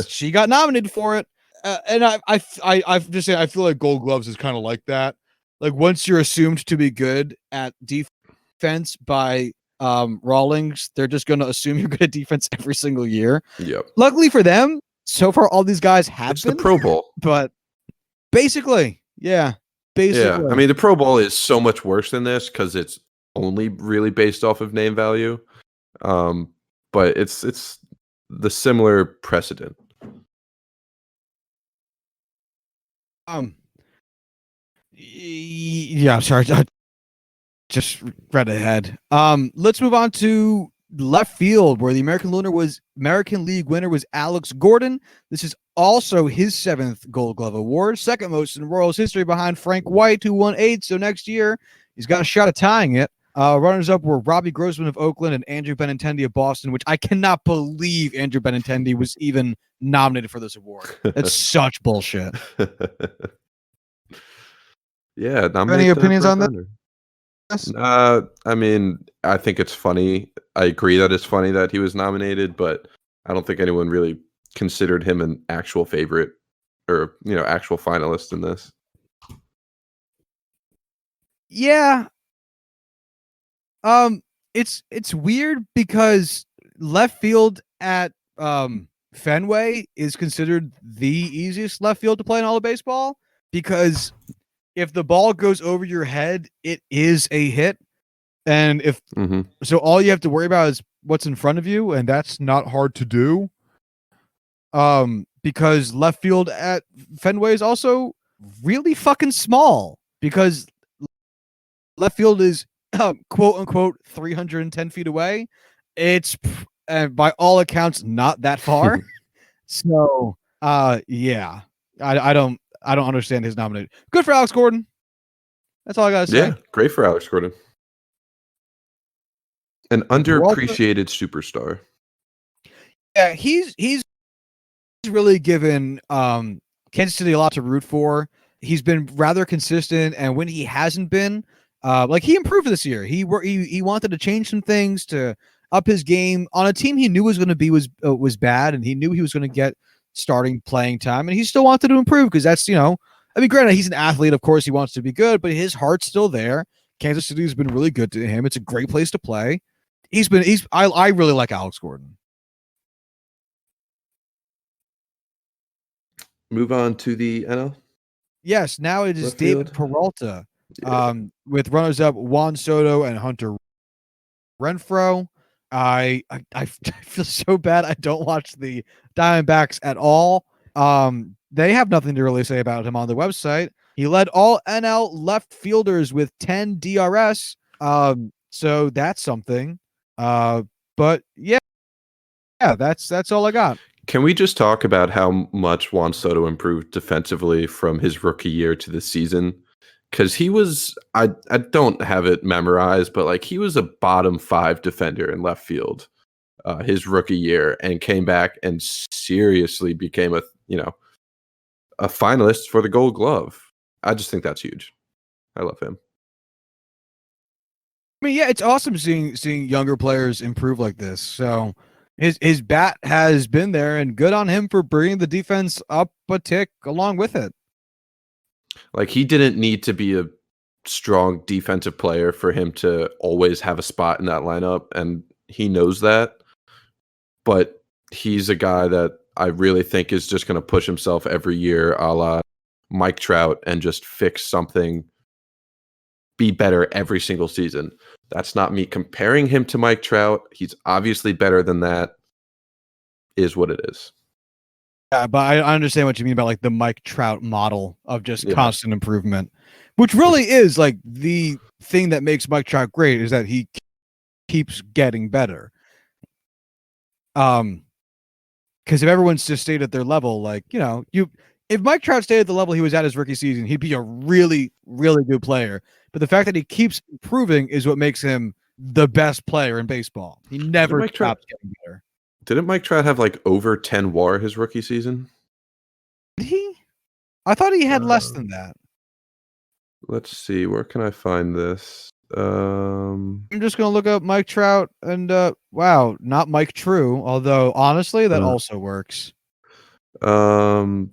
Speaker 1: she got nominated for it. And I just say I feel like Gold Gloves is kind of like that. Like once you're assumed to be good at defense by Rawlings, they're just going to assume you're good at defense every single year.
Speaker 2: Yep.
Speaker 1: Luckily for them, so far all these guys have been.
Speaker 2: The Pro Bowl,
Speaker 1: but basically, yeah.
Speaker 2: I mean, the Pro Bowl is so much worse than this because it's only really based off of name value. But it's the similar precedent.
Speaker 1: Yeah, sorry. I just read ahead. Let's move on to left field, where the American League winner was Alex Gordon. This is also his 7th Gold Glove award, second most in Royals history behind Frank White, who won 8. So next year he's got a shot at tying it. Runners up were Robbie Grossman of Oakland and Andrew Benintendi of Boston, which I cannot believe Andrew Benintendi was even nominated for this award. That's such bullshit.
Speaker 2: Yeah.
Speaker 1: Any opinions on that?
Speaker 2: I mean, I think it's funny. I agree that it's funny that he was nominated, but I don't think anyone really considered him an actual favorite or, actual finalist in this.
Speaker 1: Yeah. It's weird because left field at Fenway is considered the easiest left field to play in all of baseball because if the ball goes over your head, it is a hit. And if
Speaker 2: Mhm.
Speaker 1: so, all you have to worry about is what's in front of you, and that's not hard to do. Because left field at Fenway is also really fucking small because left field is quote unquote 310 feet away. It's by all accounts not that far. So yeah. I don't understand his nomination. Good for Alex Gordon. That's all I gotta say.
Speaker 2: Yeah, great for Alex Gordon. An
Speaker 1: And Peralta,
Speaker 2: underappreciated superstar.
Speaker 1: yeah, he's really given Kansas City a lot to root for. He's been rather consistent, and when he hasn't been, like he improved this year. He wanted to change some things to up his game on a team he knew was going to be was bad, and he knew he was going to get starting playing time, and he still wanted to improve because that's I mean, granted, he's an athlete, of course, he wants to be good, but his heart's still there. Kansas City has been really good to him. It's a great place to play. I really like Alex Gordon.
Speaker 2: Move on to the NL
Speaker 1: Yes, now it is
Speaker 2: left
Speaker 1: David
Speaker 2: field.
Speaker 1: Peralta,
Speaker 2: Yeah.
Speaker 1: with runners up Juan Soto and Hunter Renfroe. I feel so bad. I don't watch the Diamondbacks at all. They have nothing to really say about him on their website. He led all NL left fielders with 10 DRS. So that's something. But yeah, that's all I got.
Speaker 2: Can we just talk about how much Juan Soto improved defensively from his rookie year to this season? Because he was, I don't have it memorized, but like he was a bottom 5 defender in left field his rookie year and came back and seriously became a finalist for the Gold Glove. I just think that's huge. I love him.
Speaker 1: I mean, yeah, it's awesome seeing younger players improve like this. So his bat has been there, and good on him for bringing the defense up a tick along with it.
Speaker 2: Like he didn't need to be a strong defensive player for him to always have a spot in that lineup, and he knows that. But he's a guy that I really think is just going to push himself every year, a la Mike Trout, and just fix something, be better every single season. That's not me comparing him to Mike Trout. He's obviously better than that. Is what it is.
Speaker 1: Yeah, but I understand what you mean by like the Mike Trout model of just
Speaker 2: Yeah.
Speaker 1: constant improvement, which really is like the thing that makes Mike Trout great is that he keeps getting better. Because if everyone's just stayed at their level, like if Mike Trout stayed at the level he was at his rookie season, he'd be a really, really good player. But the fact that he keeps improving is what makes him the best player in baseball. He never stops getting better.
Speaker 2: Didn't Mike Trout have like over 10 WAR his rookie season?
Speaker 1: Did he? I thought he had less than that.
Speaker 2: Let's see. Where can I find this?
Speaker 1: I'm just gonna look up Mike Trout and wow, not Mike True. Although honestly, that also works.
Speaker 2: No,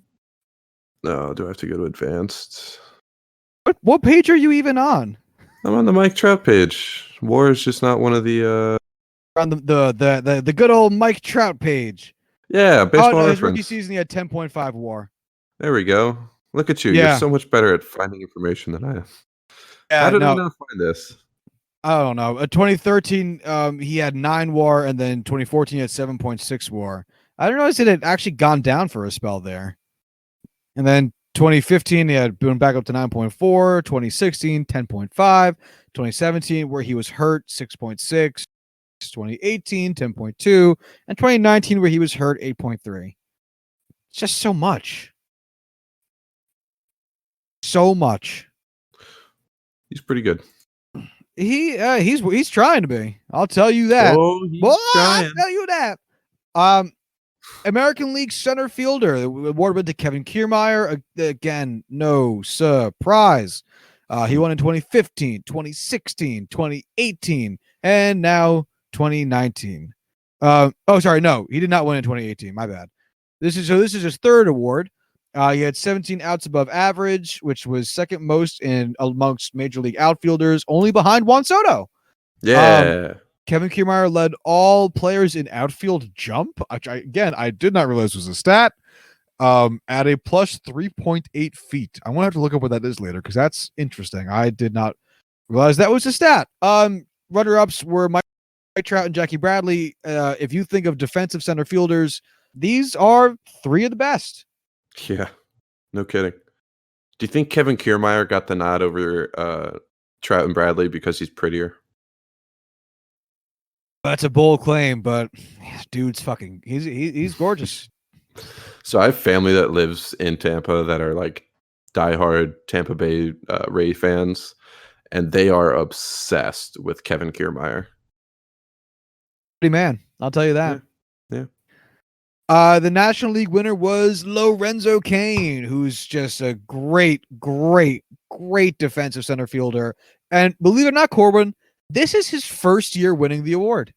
Speaker 2: do I have to go to advanced?
Speaker 1: What page are you even on?
Speaker 2: I'm on the Mike Trout page. WAR is just not one of the
Speaker 1: On the good old Mike Trout page.
Speaker 2: Yeah, baseball
Speaker 1: his
Speaker 2: reference.
Speaker 1: rookie season he had 10.5 WAR.
Speaker 2: There we go. Look at you.
Speaker 1: Yeah.
Speaker 2: You're so much better at finding information than I am.
Speaker 1: Yeah,
Speaker 2: How did I not find this?
Speaker 1: I don't know. 2013, he had 9 WAR, and then 2014 he had 7.6 WAR. I didn't realize it had actually gone down for a spell there. And then 2015 he had been back up to 9.4. 2016 10.5. 2017 where he was hurt 6.6. 2018 10.2, and 2019 where he was hurt 8.3. It's just so much. So much.
Speaker 2: He's pretty good.
Speaker 1: He's trying to be. I'll tell you that.
Speaker 2: Oh,
Speaker 1: I'll tell you that. American League center fielder award went to Kevin Kiermaier. Again, no surprise. He won in 2015, 2016, 2018, and now 2019. No, he did not win in 2018. My bad. This is his third award. He had 17 outs above average, which was second most in amongst major league outfielders, only behind Juan Soto.
Speaker 2: Yeah.
Speaker 1: Kevin Kiermaier led all players in outfield jump, which I did not realize was a stat, at a plus 3.8 feet. I want to have to look up what that is later because that's interesting. I did not realize that was a stat. Runner-ups were Mike Trout and Jackie Bradley. If you think of defensive center fielders, these are three of the best.
Speaker 2: Yeah. No kidding. Do you think Kevin Kiermaier got the nod over Trout and Bradley because he's prettier?
Speaker 1: That's a bold claim, but dude's fucking he's gorgeous.
Speaker 2: So I have family that lives in Tampa that are like diehard Tampa Bay Ray fans, and they are obsessed with Kevin Kiermaier.
Speaker 1: Pretty man, I'll tell you that.
Speaker 2: Yeah.
Speaker 1: The National League winner was Lorenzo Cain, who's just a great defensive center fielder. And believe it or not, Corwin, this is his first year winning the award.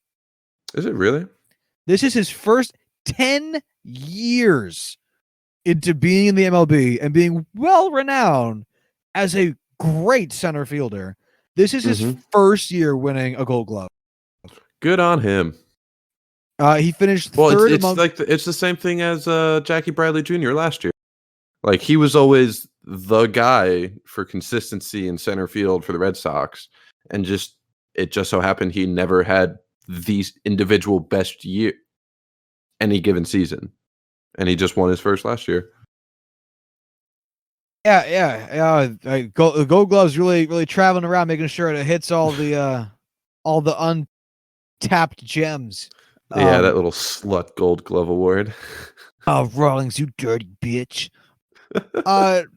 Speaker 2: Is it really?
Speaker 1: This is his first 10 years into being in the MLB and being well renowned as a great center fielder. This is his first year winning a Gold Glove.
Speaker 2: Good on him.
Speaker 1: He finished third.
Speaker 2: It's the same thing as Jackie Bradley Jr. last year. Like, he was always the guy for consistency in center field for the Red Sox, and it just so happened he never had the individual best year any given season, and he just won his first last year.
Speaker 1: Yeah. Gold Glove's really traveling around, making sure it hits all the untapped gems.
Speaker 2: Yeah, that little slut Gold Glove award.
Speaker 1: Oh, Rawlings, you dirty bitch.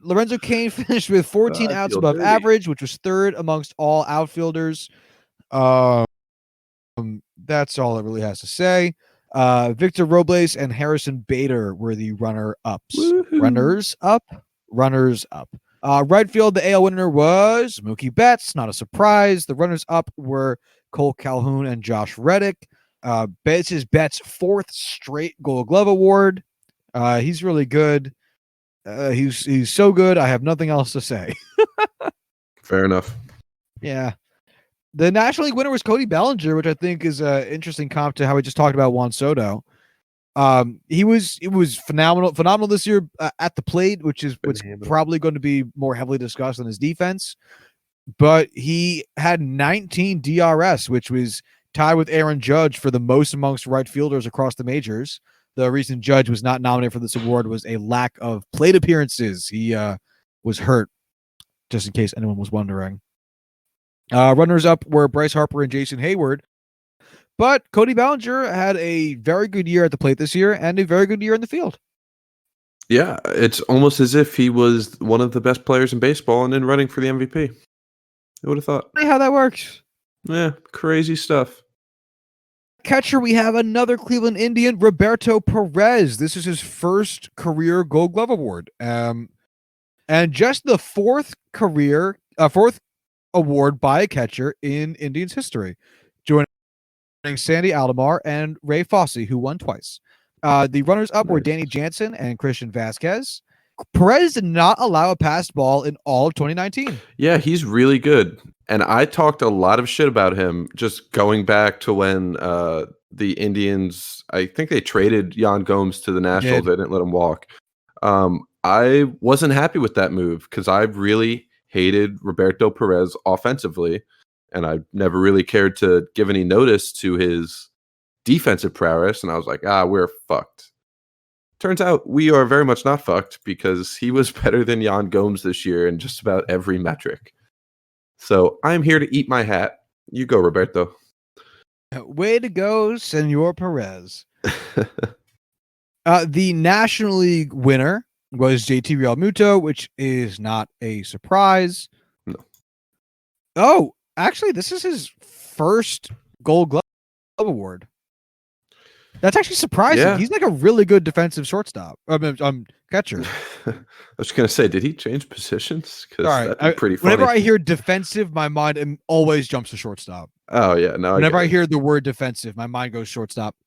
Speaker 1: Lorenzo Cain finished with 14 outs above average, which was third amongst all outfielders. That's all it really has to say. Victor Robles and Harrison Bader were the runner-ups.
Speaker 2: Woo-hoo.
Speaker 1: Runners up. Right field, the AL winner was Mookie Betts. Not a surprise. The runners-up were Cole Calhoun and Josh Reddick. This is Betts' fourth straight Gold Glove award. He's really good. He's so good. I have nothing else to say.
Speaker 2: Fair enough.
Speaker 1: Yeah. The National League winner was Cody Bellinger, which I think is an interesting comp to how we just talked about Juan Soto. It was phenomenal this year at the plate, which is what's probably going to be more heavily discussed than his defense. But he had 19 DRS, which was tied with Aaron Judge for the most amongst right fielders across the majors. The reason Judge was not nominated for this award was a lack of plate appearances. He was hurt, just in case anyone was wondering. Runners up were Bryce Harper and Jason Hayward. But Cody Bellinger had a very good year at the plate this year and a very good year in the field.
Speaker 2: Yeah, it's almost as if he was one of the best players in baseball and in running for the MVP. I would have thought.
Speaker 1: Funny how that works.
Speaker 2: Yeah, crazy stuff.
Speaker 1: Catcher, we have another Cleveland Indian, Roberto Perez. This is his first career Gold Glove award. And just the fourth award by a catcher in Indians history, joining Sandy Alomar and Ray Fosse, who won twice. The runners-up were Danny Jansen and Christian Vasquez. Perez did not allow a passed ball in all of 2019.
Speaker 2: Yeah, he's really good. And I talked a lot of shit about him just going back to when the Indians, I think they traded Yan Gomes to the Nationals. They didn't let him walk. I wasn't happy with that move because I really hated Roberto Perez offensively. And I never really cared to give any notice to his defensive prowess. And I was like, we're fucked. Turns out we are very much not fucked because he was better than Yan Gomes this year in just about every metric. So I'm here to eat my hat. You go, Roberto.
Speaker 1: Way to go, Senor Perez. The National League winner was JT Realmuto, which is not a surprise.
Speaker 2: No.
Speaker 1: Oh, actually, this is his first Gold Glove award. That's actually surprising.
Speaker 2: Yeah.
Speaker 1: He's like a really good defensive shortstop. Catcher.
Speaker 2: I was gonna say, did he change positions? Because
Speaker 1: Sorry.
Speaker 2: that'd be pretty
Speaker 1: Whenever
Speaker 2: funny.
Speaker 1: I hear defensive, my mind always jumps to shortstop.
Speaker 2: Oh yeah, no.
Speaker 1: Whenever I
Speaker 2: get it.
Speaker 1: hear the word defensive, my mind goes shortstop.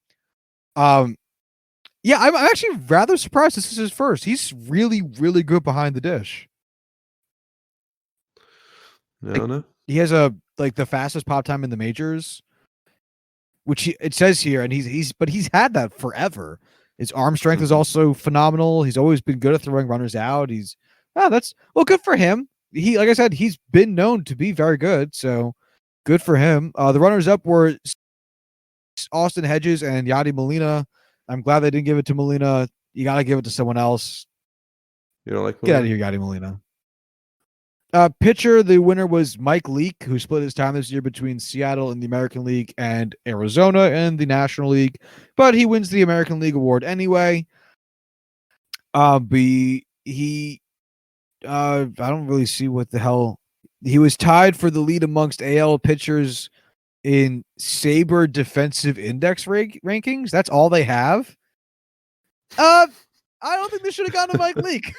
Speaker 1: Yeah, I'm actually rather surprised this is his first. He's really, really good behind the dish.
Speaker 2: No.
Speaker 1: He has the fastest pop time in the majors, which it says here, and he's had that forever. His arm strength is also phenomenal. He's always been good at throwing runners out. That's good for him. Like I said, he's been known to be very good, so good for him. The runners up were Austin Hedges and Yadi Molina. I'm glad they didn't give it to Molina. You got to give it to someone else.
Speaker 2: You don't like
Speaker 1: Get out of here, Yadi Molina. Pitcher, the winner was Mike Leake, who split his time this year between Seattle in the American League and Arizona in the National League, but he wins the American League award anyway. I don't really see what the hell. He was tied for the lead amongst AL pitchers in Saber defensive index rankings. That's all they have. I don't think they should have gone to Mike Leake.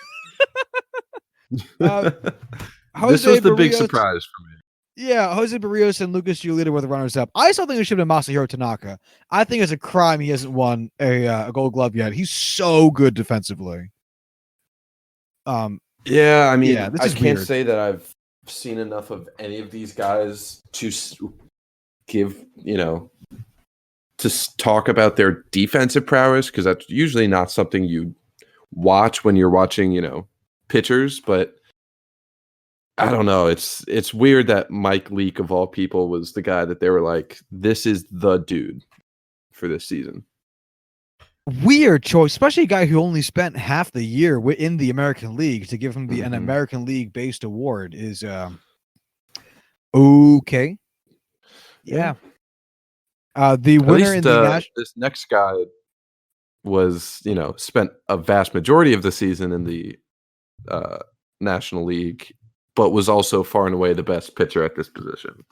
Speaker 2: This was the big surprise for me.
Speaker 1: Yeah, Jose Barrios and Lucas Giolito were the runners-up. I still think it should have been Masahiro Tanaka. I think it's a crime he hasn't won a Gold Glove yet. He's so good defensively.
Speaker 2: Yeah, I mean,
Speaker 1: this
Speaker 2: I
Speaker 1: is
Speaker 2: can't
Speaker 1: weird.
Speaker 2: say that I've seen enough of any of these guys to give, to talk about their defensive prowess, because that's usually not something you watch when you're watching, pitchers, but I don't know. It's weird that Mike Leake, of all people, was the guy that they were like, this is the dude for this season.
Speaker 1: Weird choice, especially a guy who only spent half the year in the American League. To give him an American League based award is okay. Yeah. The winner in the
Speaker 2: this next guy was, spent a vast majority of the season in the National League, but was also far and away the best pitcher at this position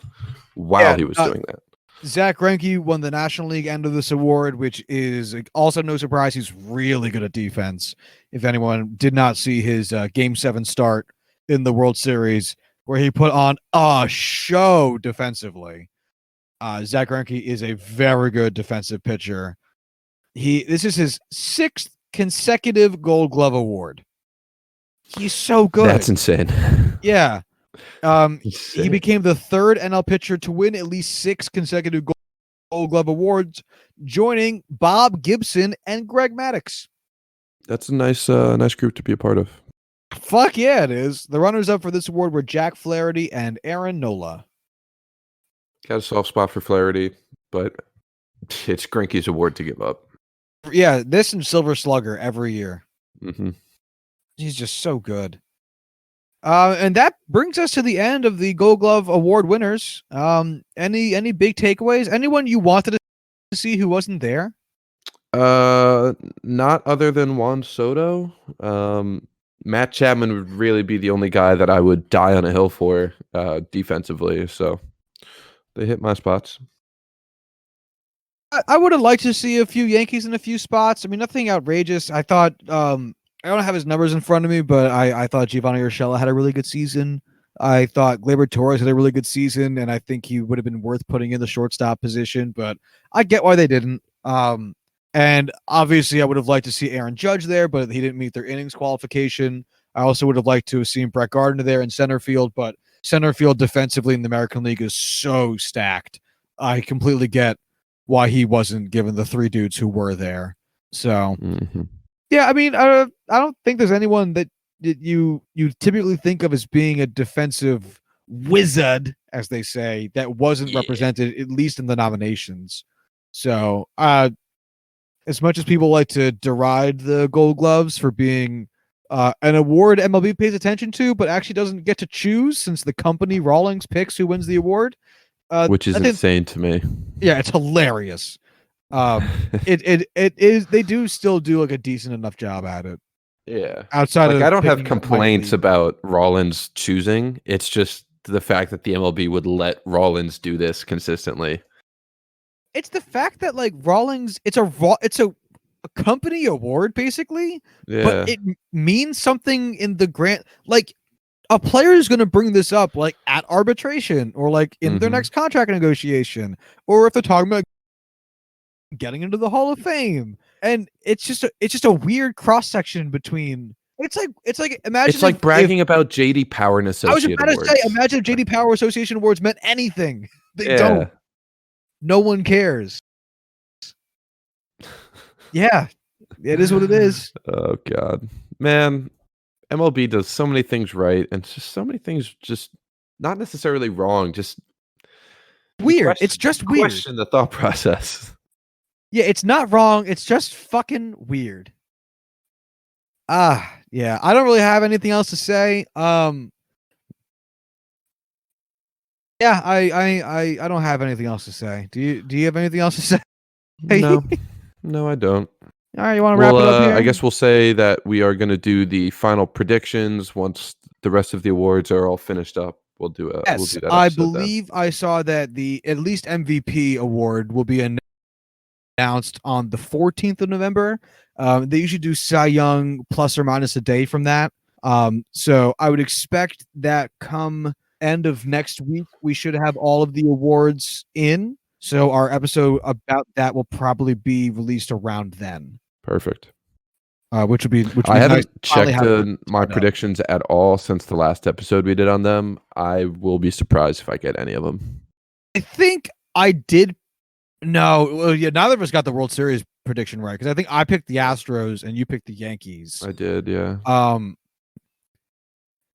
Speaker 2: while he was doing that.
Speaker 1: Zach Greinke won the National League end of this award, which is also no surprise. He's really good at defense. If anyone did not see his Game 7 start in the World Series, where he put on a show defensively, Zach Greinke is a very good defensive pitcher. This is his 6th consecutive Gold Glove award. He's so good.
Speaker 2: That's insane.
Speaker 1: Yeah. He became the 3rd NL pitcher to win at least 6 consecutive Gold Glove awards, joining Bob Gibson and Greg Maddux.
Speaker 2: That's a nice group to be a part of.
Speaker 1: Fuck yeah, it is. The runners-up for this award were Jack Flaherty and Aaron Nola.
Speaker 2: Got a soft spot for Flaherty, but it's Greinke's award to give up.
Speaker 1: Yeah, this and Silver Slugger every year.
Speaker 2: Mm-hmm.
Speaker 1: He's just so good. And that brings us to the end of the Gold Glove Award winners. Any big takeaways? Anyone you wanted to see who wasn't there?
Speaker 2: Not other than Juan Soto. Matt Chapman would really be the only guy that I would die on a hill for defensively. So they hit my spots.
Speaker 1: I would have liked to see a few Yankees in a few spots. I mean, nothing outrageous. I thought I don't have his numbers in front of me, but I thought Giovanni Urshela had a really good season. I thought Gleyber Torres had a really good season, and I think he would have been worth putting in the shortstop position, but I get why they didn't. And obviously I would have liked to see Aaron Judge there, but he didn't meet their innings qualification. I also would have liked to have seen Brett Gardner there in center field, but center field defensively in the American League is so stacked. I completely get why he wasn't given the 3 dudes who were there. So, yeah, I mean, I don't think there's anyone that you typically think of as being a defensive wizard, as they say, that wasn't represented, at least in the nominations. So, as much as people like to deride the Gold Gloves for being an award MLB pays attention to, but actually doesn't get to choose, since the company Rawlings picks who wins the award,
Speaker 2: which is insane to me.
Speaker 1: Yeah, it's hilarious. It is. They do still do like a decent enough job at it.
Speaker 2: Yeah.
Speaker 1: Outside of
Speaker 2: I don't have complaints about Rawlins choosing. It's just the fact that the MLB would let Rawlins do this consistently.
Speaker 1: It's the fact that like Rawlings, it's a company award basically,
Speaker 2: Yeah.
Speaker 1: but it means something in the grant. Like a player is going to bring this up like at arbitration or like in their next contract negotiation, or if they're talking about getting into the Hall of Fame. And it's just a weird cross section between. It's like imagine
Speaker 2: It's like bragging about JD Power and Associate
Speaker 1: I was
Speaker 2: Awards.
Speaker 1: about to say, imagine if JD Power Association Awards meant anything. They
Speaker 2: Yeah.
Speaker 1: don't. No one cares. Yeah, it is what it is.
Speaker 2: Oh God, man, MLB does so many things right, and just so many things just not necessarily wrong. Just
Speaker 1: Weird. It's just weird.
Speaker 2: Question the thought process.
Speaker 1: Yeah, it's not wrong. It's just fucking weird. Yeah. I don't really have anything else to say. Yeah, I don't have anything else to say. Do you have anything else to say?
Speaker 2: No, I don't.
Speaker 1: All right, you want to wrap it up here?
Speaker 2: I guess we'll say that we are going to do the final predictions once the rest of the awards are all finished up. We'll do
Speaker 1: yes,
Speaker 2: we'll do that.
Speaker 1: I believe I saw that the at least MVP award will be announced on the 14th of November. They usually do Cy Young plus or minus a day from that. So I would expect that come end of next week, we should have all of the awards in. So our episode about that will probably be released around then.
Speaker 2: Perfect.
Speaker 1: Which would be
Speaker 2: I haven't
Speaker 1: nice.
Speaker 2: checked my predictions at all since the last episode we did on them. I will be surprised if I get any of them.
Speaker 1: I think I did. No, well, yeah, neither of us got the World Series prediction right because I think I picked the Astros and you picked the Yankees.
Speaker 2: I did, yeah.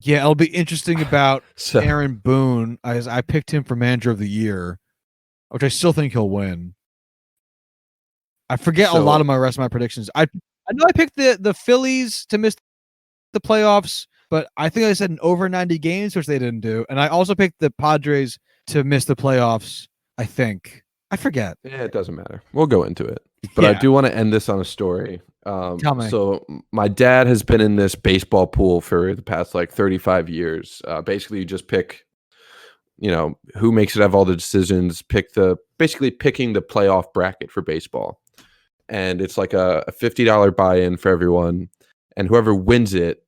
Speaker 1: Yeah, it'll be interesting about Aaron Boone. I picked him for Manager of the Year, which I still think he'll win. I forget a lot of my rest of my predictions. I know I picked the Phillies to miss the playoffs, but I think I said an over 90 games, which they didn't do. And I also picked the Padres to miss the playoffs, I think. I forget.
Speaker 2: Yeah, it doesn't matter. We'll go into it. But I do want to end this on a story.
Speaker 1: Tell me.
Speaker 2: So my dad has been in this baseball pool for the past like 35 years. Basically, you just pick, who makes it have all the decisions, basically picking the playoff bracket for baseball. And it's like a $50 buy-in for everyone. And whoever wins it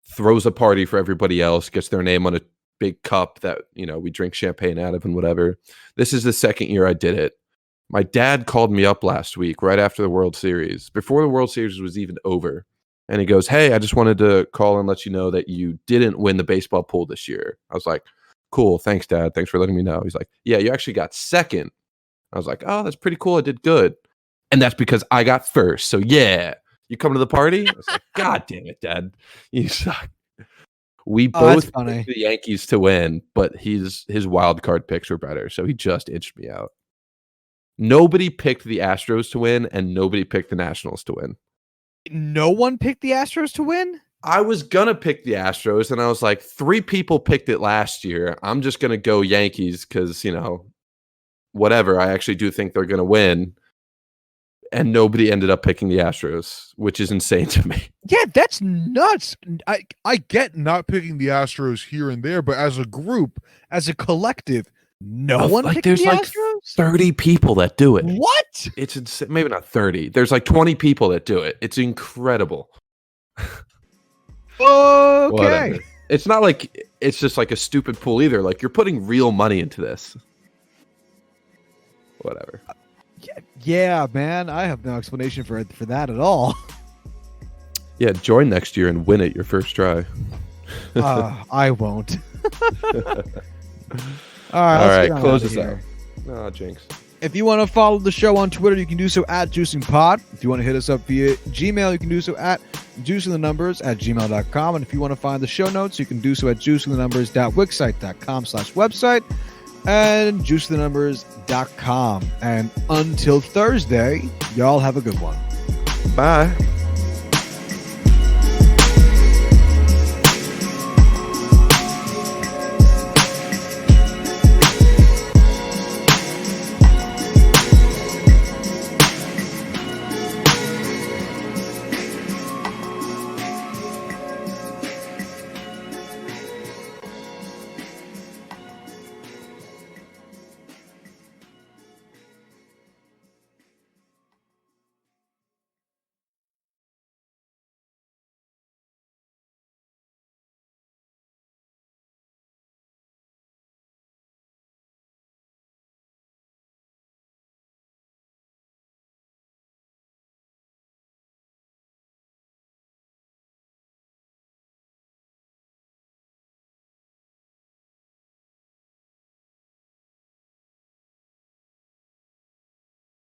Speaker 2: throws a party for everybody else, gets their name on a big cup that, we drink champagne out of and whatever. This is the second year I did it. My dad called me up last week right after the World Series, before the World Series was even over. And he goes, "Hey, I just wanted to call and let you know that you didn't win the baseball pool this year." I was like, "Cool. Thanks, Dad. Thanks for letting me know." He's like, "Yeah, you actually got second." I was like, "Oh, that's pretty cool. I did good." And that's because I got first. So yeah, you come to the party? I was like, "God damn it, Dad. You suck." We both picked the Yankees to win, but his wild card picks were better. So he just inched me out. Nobody picked the Astros to win, and nobody picked the Nationals to win.
Speaker 1: No one picked the Astros to win?
Speaker 2: I was going to pick the Astros, and I was like, 3 people picked it last year. I'm just going to go Yankees because, whatever. I actually do think they're going to win. And nobody ended up picking the Astros, which is insane to me.
Speaker 1: Yeah, that's nuts. I get not picking the Astros here and there, but as a group, as a collective, no one picked the Astros?
Speaker 2: 30 people that do it.
Speaker 1: What?
Speaker 2: It's insane. Maybe not 30. There's like 20 people that do it. It's incredible.
Speaker 1: Okay.
Speaker 2: Whatever. It's not like it's just like a stupid pool either. Like you're putting real money into this. Whatever.
Speaker 1: Yeah, man. I have no explanation for that at all.
Speaker 2: Yeah, join next year and win it your first try.
Speaker 1: I won't.
Speaker 2: All right, close this out. Oh, jinx.
Speaker 1: If you want to follow the show on Twitter, you can do so at JuicingPod. If you want to hit us up via Gmail, you can do so at juicingthenumbers@gmail.com. And if you want to find the show notes, you can do so at juicingthenumbers.wixsite.com/website and juicingthenumbers.com. And until Thursday, y'all have a good one.
Speaker 2: Bye.